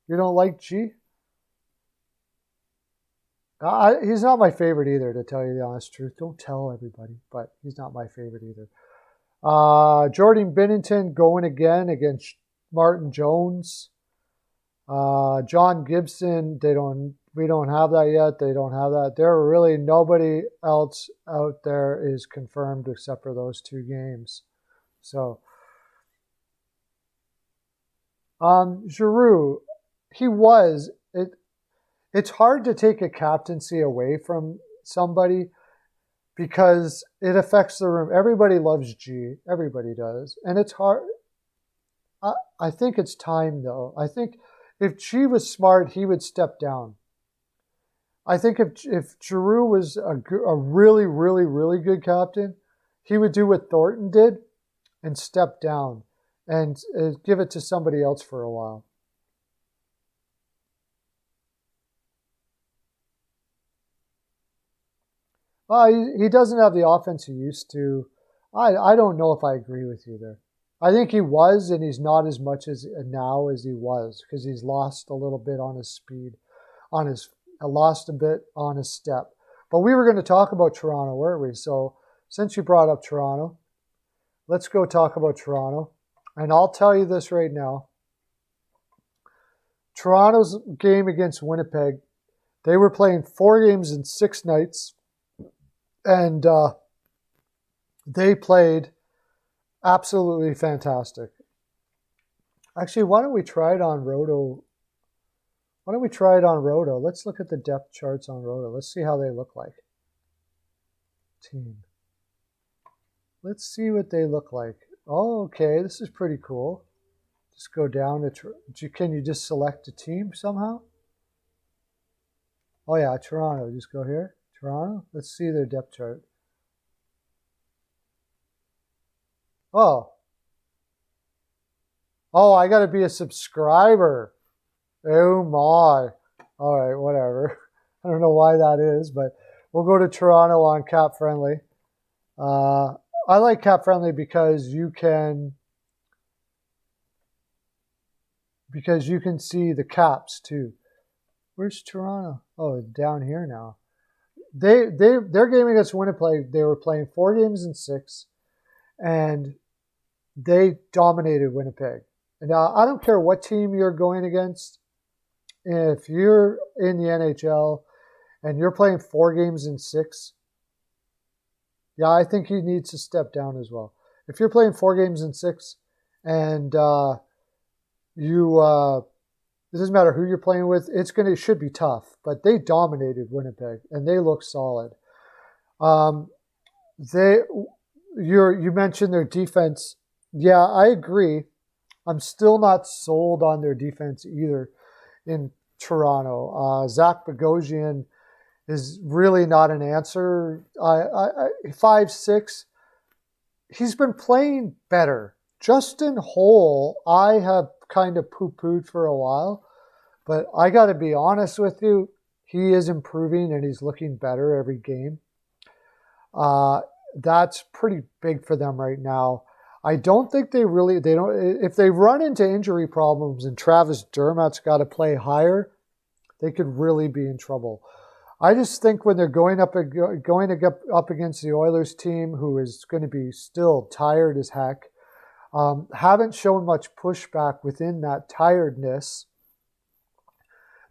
You don't like G? He's not my favorite either, to tell you the honest truth. Don't tell everybody, but he's not my favorite either. Jordan Binnington going again against Martin Jones. John Gibson, we don't have that yet. They don't have that. There are really nobody else out there is confirmed except for those two games. So, Giroux, it's hard to take a captaincy away from somebody because it affects the room. Everybody loves G. Everybody does. And it's hard. I think it's time, though. I think if G was smart, he would step down. I think if Giroux was a really, really, really good captain, he would do what Thornton did and step down and give it to somebody else for a while. He doesn't have the offense he used to. I don't know if I agree with you there. I think he was, and he's not as much as now as he was because he's lost a little bit on his speed, lost a bit on his step. But we were going to talk about Toronto, weren't we? So since you brought up Toronto, let's go talk about Toronto. And I'll tell you this right now. Toronto's game against Winnipeg, they were playing 4 games in 6 nights. And they played absolutely fantastic. Actually, why don't we try it on Roto? Let's look at the depth charts on Roto. Let's see how they look like. Team. Let's see what they look like. Oh, okay. This is pretty cool. Just go down to... Can you just select a team somehow? Oh, yeah, Toronto. Just go here. Toronto. Let's see their depth chart. Oh, I got to be a subscriber. Oh, my. All right, whatever. I don't know why that is, but we'll go to Toronto on Cap Friendly. I like Cap Friendly because you can see the caps too. Where's Toronto? Oh, down here now. Their game against Winnipeg, they were playing 4 games in 6, and they dominated Winnipeg. And now I don't care what team you're going against. If you're in the NHL and you're playing 4 games in 6, yeah, I think he needs to step down as well. If you're playing 4 games in 6 and it doesn't matter who you're playing with, it should be tough. But they dominated Winnipeg and they look solid. You mentioned their defense. Yeah, I agree. I'm still not sold on their defense either in Toronto. Zach Bogosian is really not an answer. 5'6", he's been playing better. Justin Holl, I have kind of poo-pooed for a while, but I got to be honest with you, he is improving and he's looking better every game. That's pretty big for them right now. I don't think if they run into injury problems and Travis Dermott's got to play higher, they could really be in trouble. I just think when they're going up against the Oilers team, who is going to be still tired as heck, haven't shown much pushback within that tiredness,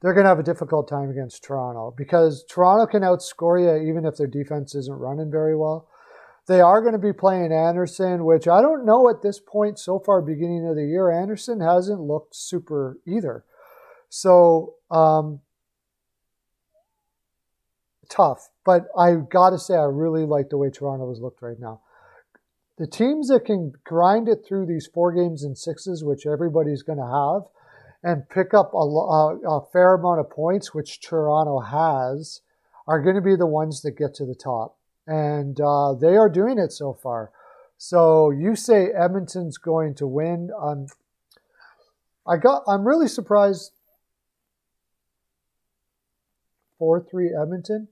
they're going to have a difficult time against Toronto because Toronto can outscore you even if their defense isn't running very well. They are going to be playing Anderson, which I don't know at this point so far, beginning of the year. Anderson hasn't looked super either. So, tough. But I've got to say, I really like the way Toronto has looked right now. The teams that can grind it through these 4 games and 6s, which everybody's going to have, and pick up a fair amount of points, which Toronto has, are going to be the ones that get to the top. And they are doing it so far. So you say Edmonton's going to win. I'm really surprised. 4-3 Edmonton.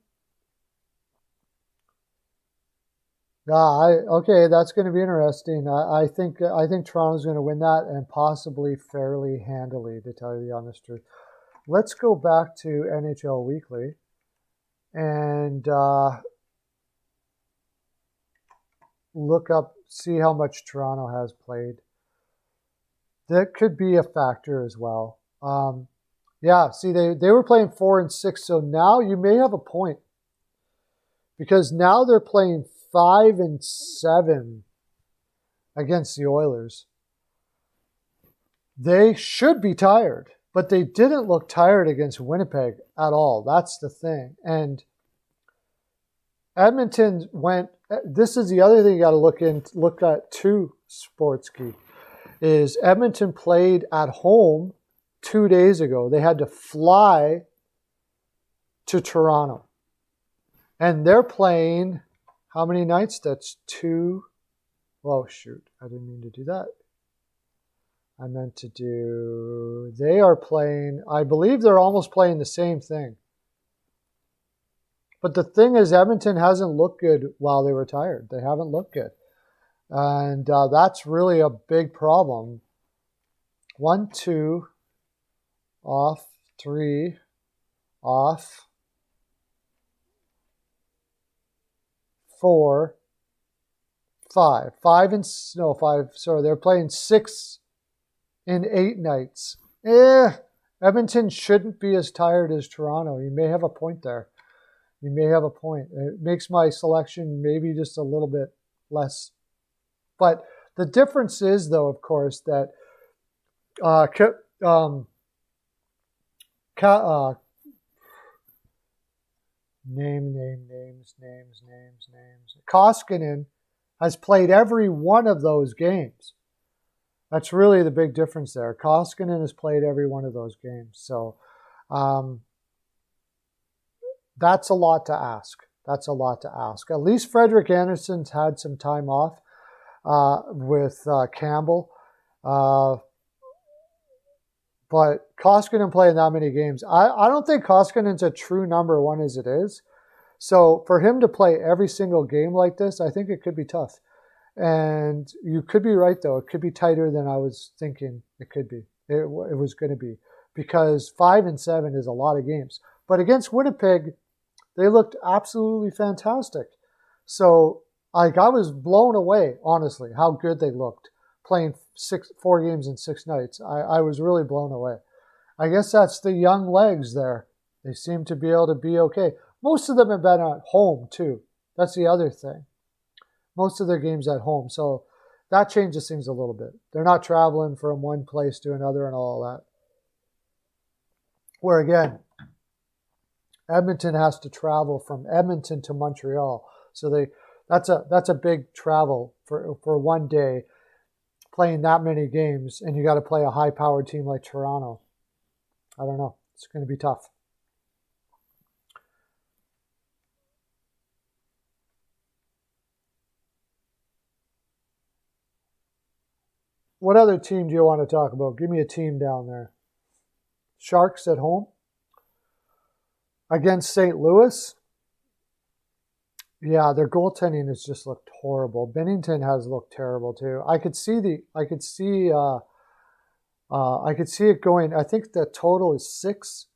Okay, that's going to be interesting. I think Toronto's going to win that and possibly fairly handily, to tell you the honest truth. Let's go back to NHL Weekly and look up, see how much Toronto has played. That could be a factor as well. Yeah, see, they were playing 4 and 6, so now you may have a point because now they're playing 5 and 7 against the Oilers. They should be tired, but they didn't look tired against Winnipeg at all. That's the thing. And Edmonton went. This is the other thing you got to look at too, Sportsky, is Edmonton played at home 2 days ago. They had to fly to Toronto. And they're playing how many nights? That's 2. Oh, shoot. I didn't mean to do that. I meant to do... They are playing... I believe they're almost playing the same thing. But the thing is, Edmonton hasn't looked good while they were tired. They haven't looked good. And that's really a big problem. 1, 2, off, 3, off, 4, 5. 5, sorry, they're playing 6 in 8 nights. Edmonton shouldn't be as tired as Toronto. You may have a point there. You may have a point. It makes my selection maybe just a little bit less. But the difference is, though, of course, that names. Koskinen has played every one of those games. That's really the big difference there. Koskinen has played every one of those games. So that's a lot to ask. At least Frederik Andersen's had some time off with Campbell. But Koskinen playing that many games, I don't think Koskinen's a true number 1 as it is. So for him to play every single game like this, I think it could be tough. And you could be right, though. It could be tighter than I was thinking it could be. It was going to be. Because 5 and 7 is a lot of games. But against Winnipeg, they looked absolutely fantastic. So I was blown away, honestly, how good they looked playing 4 games in 6 nights. I was really blown away. I guess that's the young legs there. They seem to be able to be okay. Most of them have been at home, too. That's the other thing. Most of their games at home. So that changes things a little bit. They're not traveling from one place to another and all that. Where, again, Edmonton has to travel from Edmonton to Montreal. So that's a big travel for one day, playing that many games, and you got to play a high-powered team like Toronto. I don't know. It's going to be tough. What other team do you want to talk about? Give me a team down there. Sharks at home against St. Louis. Yeah, their goaltending has just looked horrible. Bennington has looked terrible too. I could see it going. I think the total is 6.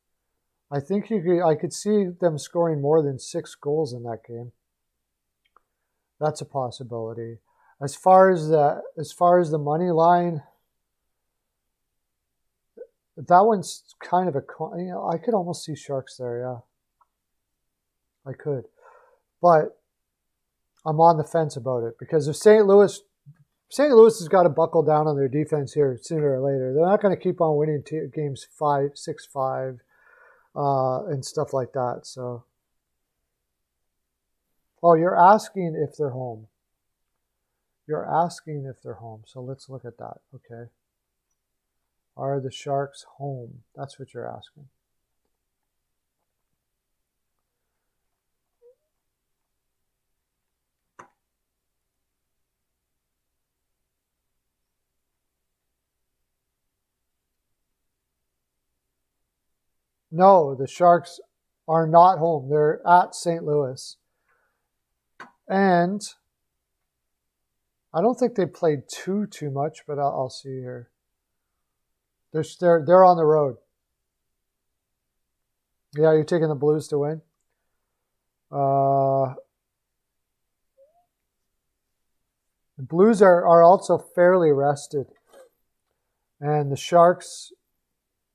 I could see them scoring more than 6 goals in that game. That's a possibility. As far as the money line, that one's kind of I could almost see Sharks there. Yeah, I could, but I'm on the fence about it because if St. Louis has got to buckle down on their defense here sooner or later. They're not going to keep on winning games 6-5, and stuff like that. So, oh, you're asking if they're home. You're asking if they're home. So let's look at that. Okay. Are the Sharks home? That's what you're asking. No, the Sharks are not home. They're at St. Louis. And I don't think they played too much, but I'll see here. They're on the road. Yeah, you're taking the Blues to win. The Blues are also fairly rested, and the Sharks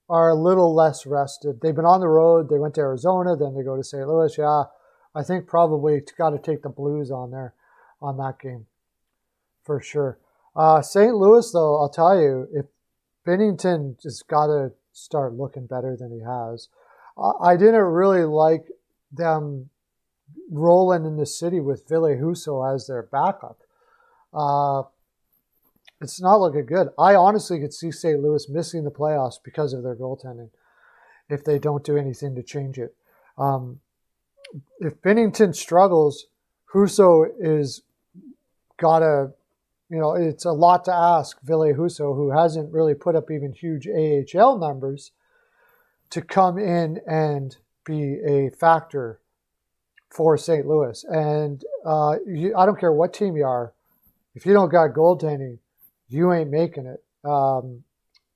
are a little less rested. They've been on the road. They went to Arizona, then they go to St. Louis. Yeah, I think probably got to take the Blues on that game for sure. St. Louis, though, I'll tell you, if Binnington just got to start looking better than he has. I didn't really like them rolling in the city with Ville Husso as their backup. It's not looking good. I honestly could see St. Louis missing the playoffs because of their goaltending if they don't do anything to change it. If Binnington struggles, Husso is got to, it's a lot to ask Ville Husso, who hasn't really put up even huge AHL numbers, to come in and be a factor for St. Louis. And I don't care what team you are, if you don't got goaltending, you ain't making it.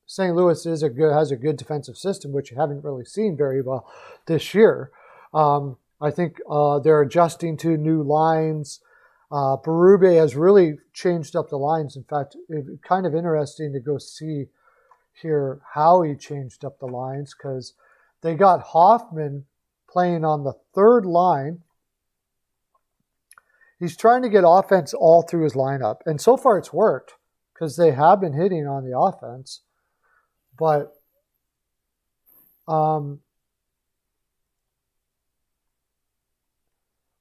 St. Louis has a good defensive system, which you haven't really seen very well this year. I think they're adjusting to new lines. Berube has really changed up the lines. In fact, it's kind of interesting to go see here how he changed up the lines, because they got Hoffman playing on the third line. He's trying to get offense all through his lineup, and so far it's worked because they have been hitting on the offense. But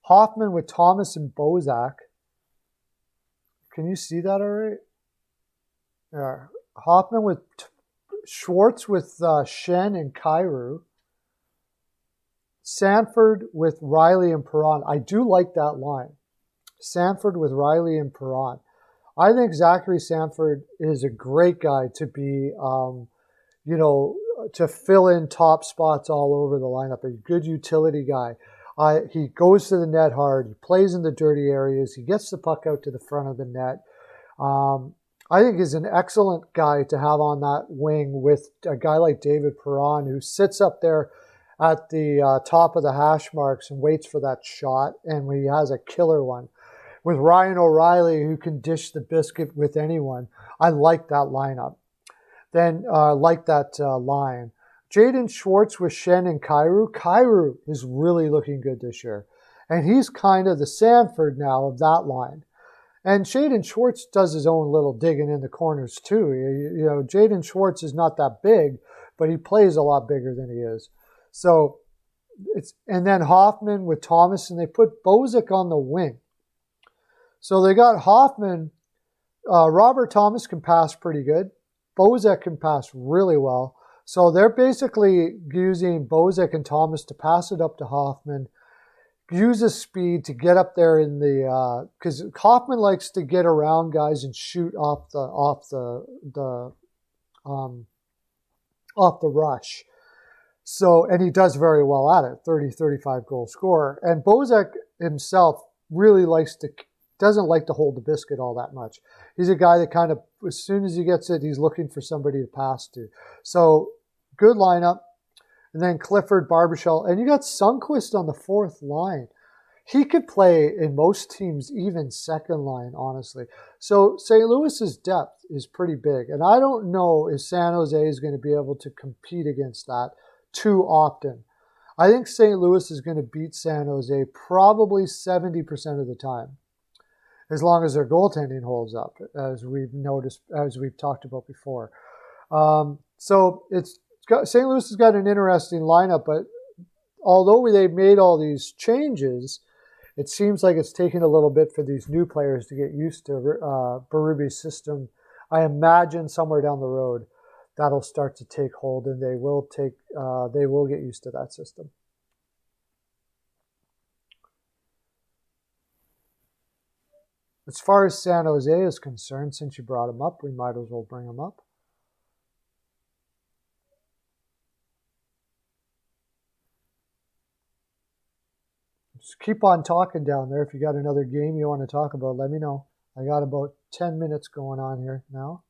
Hoffman with Thomas and Bozak. Can you see that all right? Yeah. Hoffman with Schwartz with Shen and Kyrou. Sanford with Riley and Perron. I do like that line. Sanford with Riley and Perron. I think Zachary Sanford is a great guy to be, to fill in top spots all over the lineup. A good utility guy. He goes to the net hard. He plays in the dirty areas. He gets the puck out to the front of the net. I think he's an excellent guy to have on that wing with a guy like David Perron, who sits up there at the top of the hash marks and waits for that shot, and he has a killer one. With Ryan O'Reilly, who can dish the biscuit with anyone. I like that lineup. Then like that line. Jaden Schwartz with Shen and Kyrou. Kyrou is really looking good this year. And he's kind of the Sanford now of that line. And Jaden Schwartz does his own little digging in the corners too. Jaden Schwartz is not that big, but he plays a lot bigger than he is. So and then Hoffman with Thomas, and they put Bozak on the wing. So they got Hoffman. Robert Thomas can pass pretty good. Bozak can pass really well. So they're basically using Bozak and Thomas to pass it up to Hoffman, use his speed to get up there in the because Hoffman likes to get around guys and shoot off the rush. So, and he does very well at it, 30, 35 goal scorer. And Bozak himself really doesn't like to hold the biscuit all that much. He's a guy that kind of, as soon as he gets it, he's looking for somebody to pass to. So, good lineup. And then Clifford, Barbashall, and you got Sundqvist on the fourth line. He could play in most teams, even second line, honestly. So St. Louis's depth is pretty big. And I don't know if San Jose is going to be able to compete against that too often. I think St. Louis is going to beat San Jose probably 70% of the time, as long as their goaltending holds up, as we've noticed, as we've talked about before. So St. Louis has got an interesting lineup, but although they've made all these changes, it seems like it's taking a little bit for these new players to get used to Berube's system. I imagine somewhere down the road that'll start to take hold, and they will get used to that system. As far as San Jose is concerned, since you brought them up, we might as well bring them up. Just keep on talking down there. If you got another game you want to talk about, let me know. I got about 10 minutes going on here now.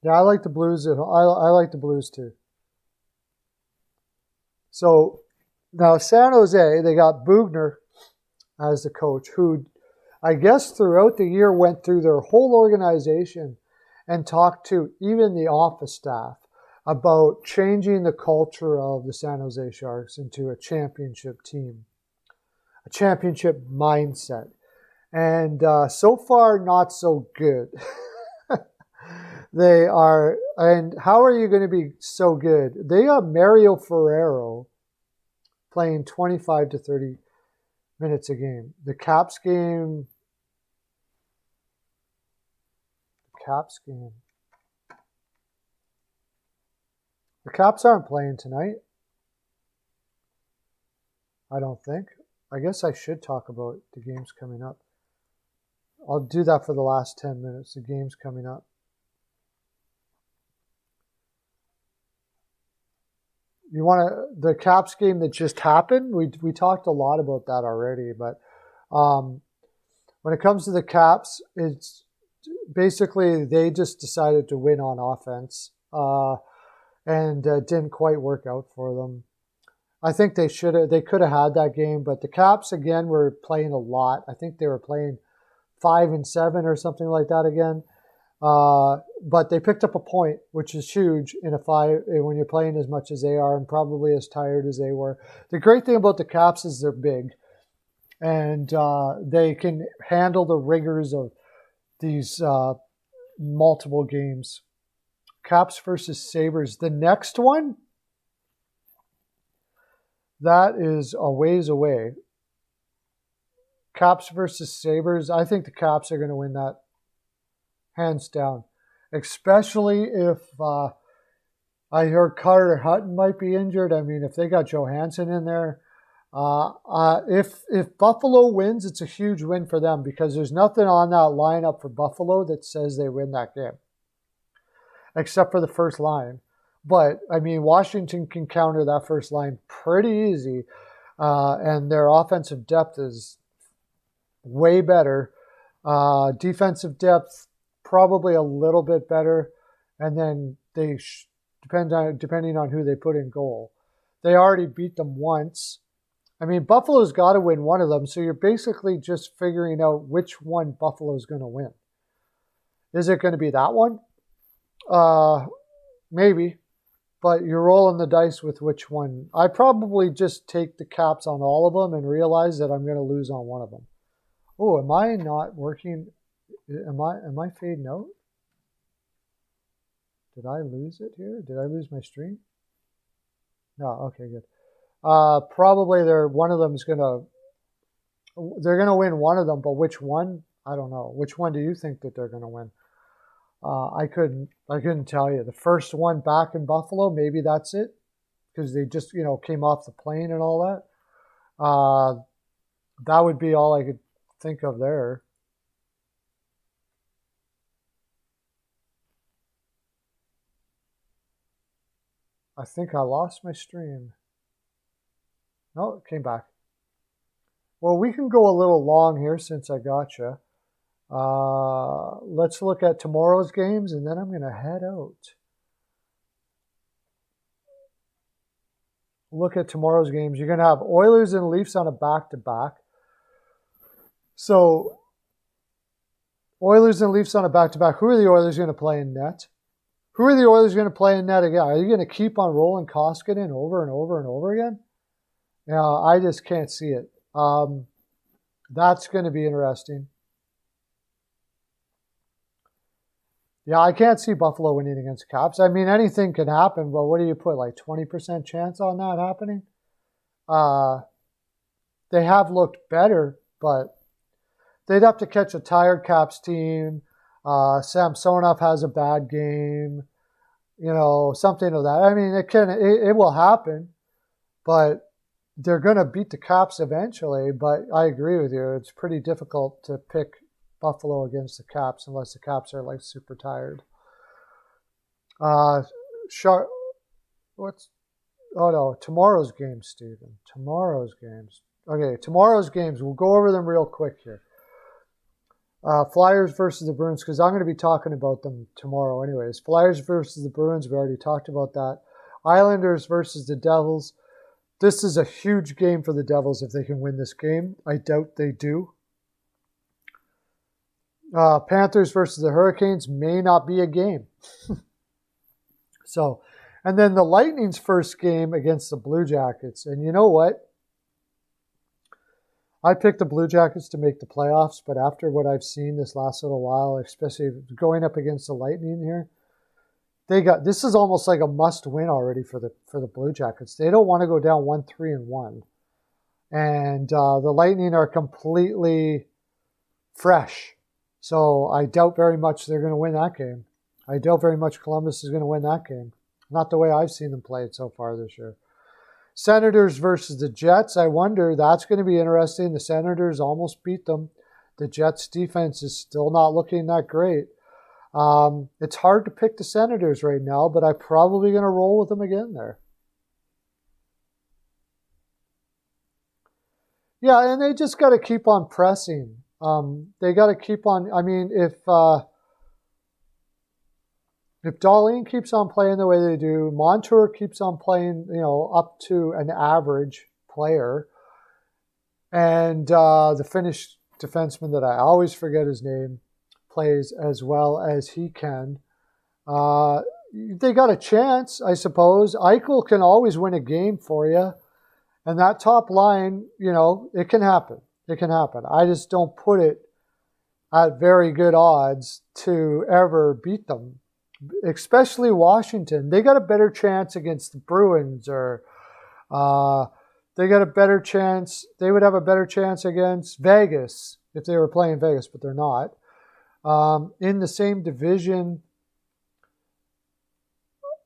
Yeah, I like the Blues. I like the Blues too. So now San Jose, they got Bugner as the coach, who I guess throughout the year went through their whole organization and talked to even the office staff about changing the culture of the San Jose Sharks into a championship team, a championship mindset. And so far, not so good. They are, and how are you going to be so good? They got Mario Ferraro playing 25 to 30 minutes a game. The Caps game. The Caps aren't playing tonight. I don't think. I guess I should talk about the games coming up. I'll do that for the last 10 minutes. The games coming up. You want the Caps game that just happened? We talked a lot about that already, but when it comes to the Caps, it's basically they just decided to win on offense, and didn't quite work out for them. I think they could have had that game, but the Caps again were playing a lot. I think they were playing 5 and 7 or something like that again. But they picked up a point, which is huge in when you're playing as much as they are and probably as tired as they were. The great thing about the Caps is they're big, and they can handle the rigors of these multiple games. Caps versus Sabres. The next one, that is a ways away. Caps versus Sabres. I think the Caps are going to win that hands down, especially if I heard Carter Hutton might be injured. I mean, if they got Johansson in there, if Buffalo wins, it's a huge win for them because there's nothing on that lineup for Buffalo that says they win that game, except for the first line. But I mean, Washington can counter that first line pretty easy, and their offensive depth is way better. Defensive depth, probably a little bit better, and then they depending on who they put in goal. They already beat them once. I mean, Buffalo's got to win one of them, so you're basically just figuring out which one Buffalo's going to win. Is it going to be that one? Maybe, but you're rolling the dice with which one. I probably just take the Caps on all of them and realize that I'm going to lose on one of them. Oh, am I not working? Am I fading out? Did I lose it here? Did I lose my stream? No, okay, good. Probably one of them is going to They're going to win one of them, but which one? I don't know. Which one do you think that they're going to win? I couldn't tell you. The first one back in Buffalo, maybe that's it, because they just came off the plane and all that. That would be all I could think of there. I think I lost my stream. No, it came back. Well, we can go a little long here since I got you. Let's look at tomorrow's games, and then I'm going to head out. Look at tomorrow's games. You're going to have Oilers and Leafs on a back-to-back. So, Oilers and Leafs on a back-to-back. Who are the Oilers going to play in net? Who are the Oilers going to play in net again? Are you going to keep on rolling Koskinen over and over and over again? I just can't see it. That's going to be interesting. Yeah, I can't see Buffalo winning against Caps. I mean, anything can happen, but what do you put, like 20% chance on that happening? They have looked better, but they'd have to catch a tired Caps team. Samsonov has a bad game, something of that. I mean, it will happen, but they're going to beat the Caps eventually. But I agree with you. It's pretty difficult to pick Buffalo against the Caps unless the Caps are like super tired. Tomorrow's games, Steven. Tomorrow's games. Okay, tomorrow's games. We'll go over them real quick here. Flyers versus the Bruins, because I'm going to be talking about them tomorrow anyways. Flyers versus the Bruins, we already talked about that. Islanders versus the Devils. This is a huge game for the Devils if they can win this game. I doubt they do. Panthers versus the Hurricanes may not be a game. And then the Lightning's first game against the Blue Jackets. And you know what? I picked the Blue Jackets to make the playoffs, but after what I've seen this last little while, especially going up against the Lightning here, this is almost like a must-win already for the Blue Jackets. They don't want to go down 1-3-1, and the Lightning are completely fresh. So I doubt very much they're going to win that game. I doubt very much Columbus is going to win that game. Not the way I've seen them play it so far this year. Senators versus the Jets. I wonder, that's going to be interesting. The Senators almost beat them. The Jets defense is still not looking that great. It's hard to pick the Senators right now, but I'm probably going to roll with them again there. Yeah, and they just got to keep on pressing. They got to keep on. I mean, if Darlene keeps on playing the way they do, Montour keeps on playing, up to an average player, and the Finnish defenseman that I always forget his name plays as well as he can, they got a chance, I suppose. Eichel can always win a game for you, and that top line, it can happen. It can happen. I just don't put it at very good odds to ever beat them. Especially Washington. They got a better chance against the Bruins, or they got a better chance. They would have a better chance against Vegas if they were playing Vegas, but they're not. In the same division,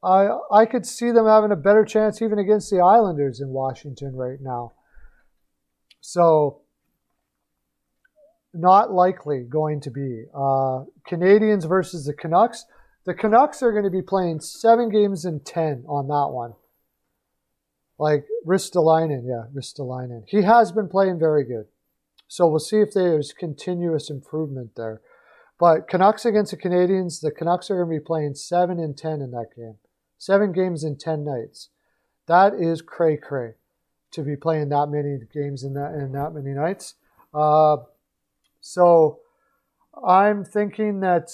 I could see them having a better chance even against the Islanders in Washington right now. So, not likely going to be. Canadians versus the Canucks. The Canucks are going to be playing 7 games in 10 on that one. Like Ristolainen. He has been playing very good. So we'll see if there's continuous improvement there. But Canucks against the Canadians, the Canucks are going to be playing 7 and 10 in that game. 7 games in 10 nights. That is cray-cray to be playing that many games in that many nights. So I'm thinking that,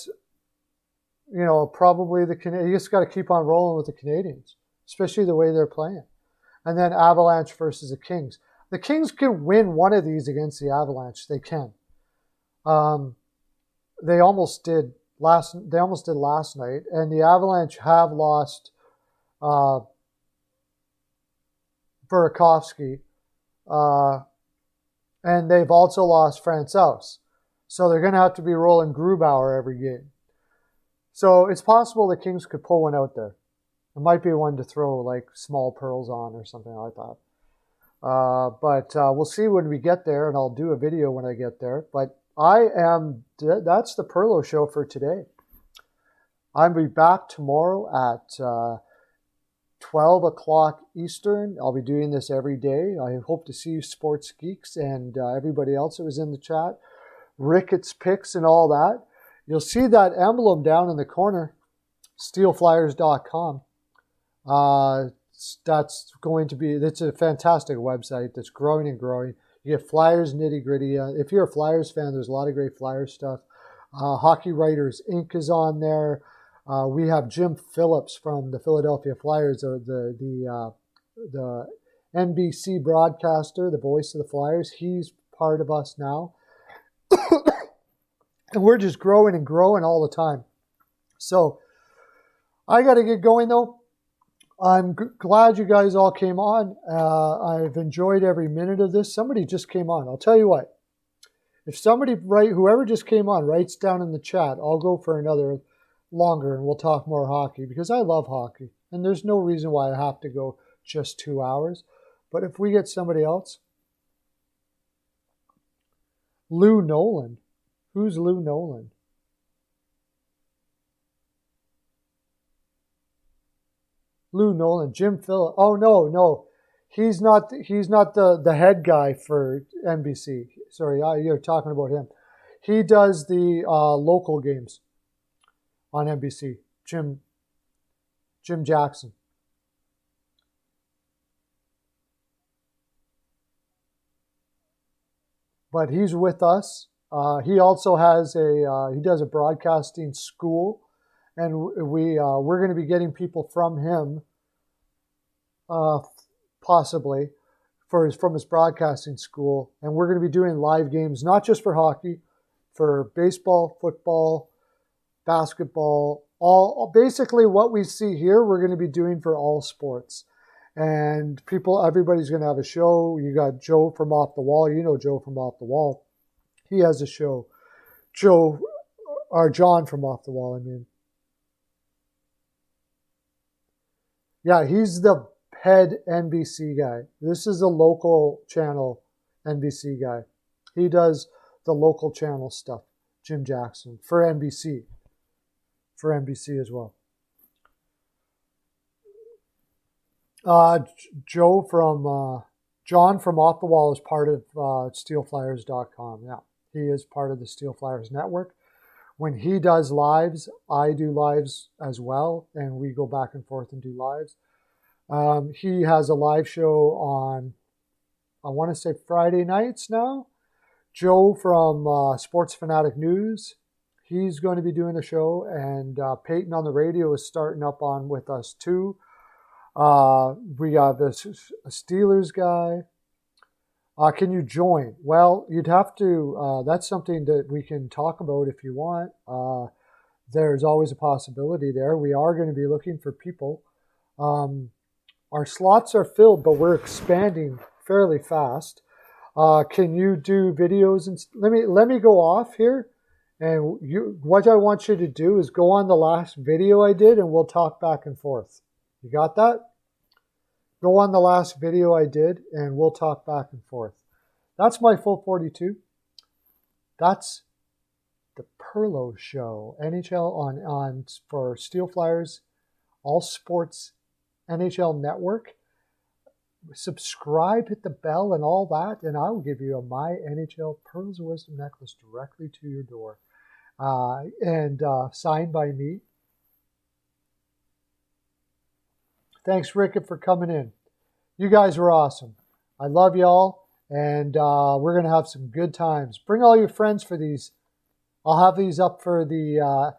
probably you just got to keep on rolling with the Canadians, especially the way they're playing. And then Avalanche versus the Kings. The Kings can win one of these against the Avalanche. They can. They almost did last night, and the Avalanche have lost Burakovsky, And they've also lost Francouz. So they're going to have to be rolling Grubauer every game. So it's possible the Kings could pull one out there. It might be one to throw like small pearls on or something like that. But we'll see when we get there, and I'll do a video when I get there. But that's the Pearlo show for today. I'll be back tomorrow at 12 o'clock Eastern. I'll be doing this every day. I hope to see you sports geeks and everybody else that was in the chat. Ricketts picks and all that. You'll see that emblem down in the corner, steelflyers.com. That's going to be, it's a fantastic website that's growing and growing. You get Flyers nitty gritty. If you're a Flyers fan, there's a lot of great Flyers stuff. Hockey Writers Inc. is on there. We have Jim Phillips from the Philadelphia Flyers, the NBC broadcaster, the voice of the Flyers. He's part of us now. And we're just growing and growing all the time. So I got to get going, though. I'm glad you guys all came on. I've enjoyed every minute of this. Somebody just came on. I'll tell you what. If whoever just came on writes down in the chat, I'll go for another longer and we'll talk more hockey because I love hockey. And there's no reason why I have to go just 2 hours. But if we get somebody else. Lou Nolan. Who's Lou Nolan? Lou Nolan, Jim Phillips. Oh, no. He's not the head guy for NBC. Sorry, you're talking about him. He does the local games on NBC. Jim Jackson. But he's with us. He also has he does a broadcasting school, and we're going to be getting people from him, possibly, from his broadcasting school, and we're going to be doing live games, not just for hockey, for baseball, football, basketball, all basically what we see here, we're going to be doing for all sports. And everybody's going to have a show. You got Joe from Off the Wall. You know Joe from Off the Wall. He has a show. John from Off the Wall, I mean. Yeah, he's the head NBC guy. This is a local channel NBC guy. He does the local channel stuff, Jim Jackson, for NBC. For NBC as well. John from Off the Wall is part of steelflyers.com. Yeah, he is part of the Steel Flyers network. When he does lives, I do lives as well, and we go back and forth and do lives. He has a live show on, I want to say Friday nights now. Joe from Sports Fanatic News, he's going to be doing a show, and Peyton on the radio is starting up on with us too. We got this Steelers guy. Can you join? Well, you'd have to, that's something that we can talk about if you want. There's always a possibility there. We are going to be looking for people. Our slots are filled, but we're expanding fairly fast. Can you do videos? And let me go off here. And what I want you to do is go on the last video I did, and we'll talk back and forth. You got that? Go on the last video I did, and we'll talk back and forth. That's my full 42. That's the Pearlo show. NHL on for Steel Flyers, All Sports NHL Network. Subscribe, hit the bell, and all that, and I will give you a My NHL Pearls of Wisdom necklace directly to your door, and signed by me. Thanks, Rickett, for coming in. You guys were awesome. I love y'all, and we're going to have some good times. Bring all your friends for these. I'll have these up for the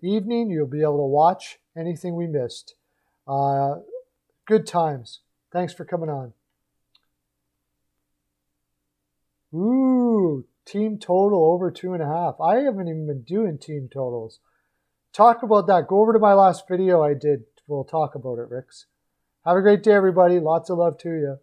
evening. You'll be able to watch anything we missed. Good times. Thanks for coming on. Ooh, team total over 2.5. I haven't even been doing team totals. Talk about that. Go over to my last video I did. We'll talk about it, Ricks. Have a great day, everybody. Lots of love to you.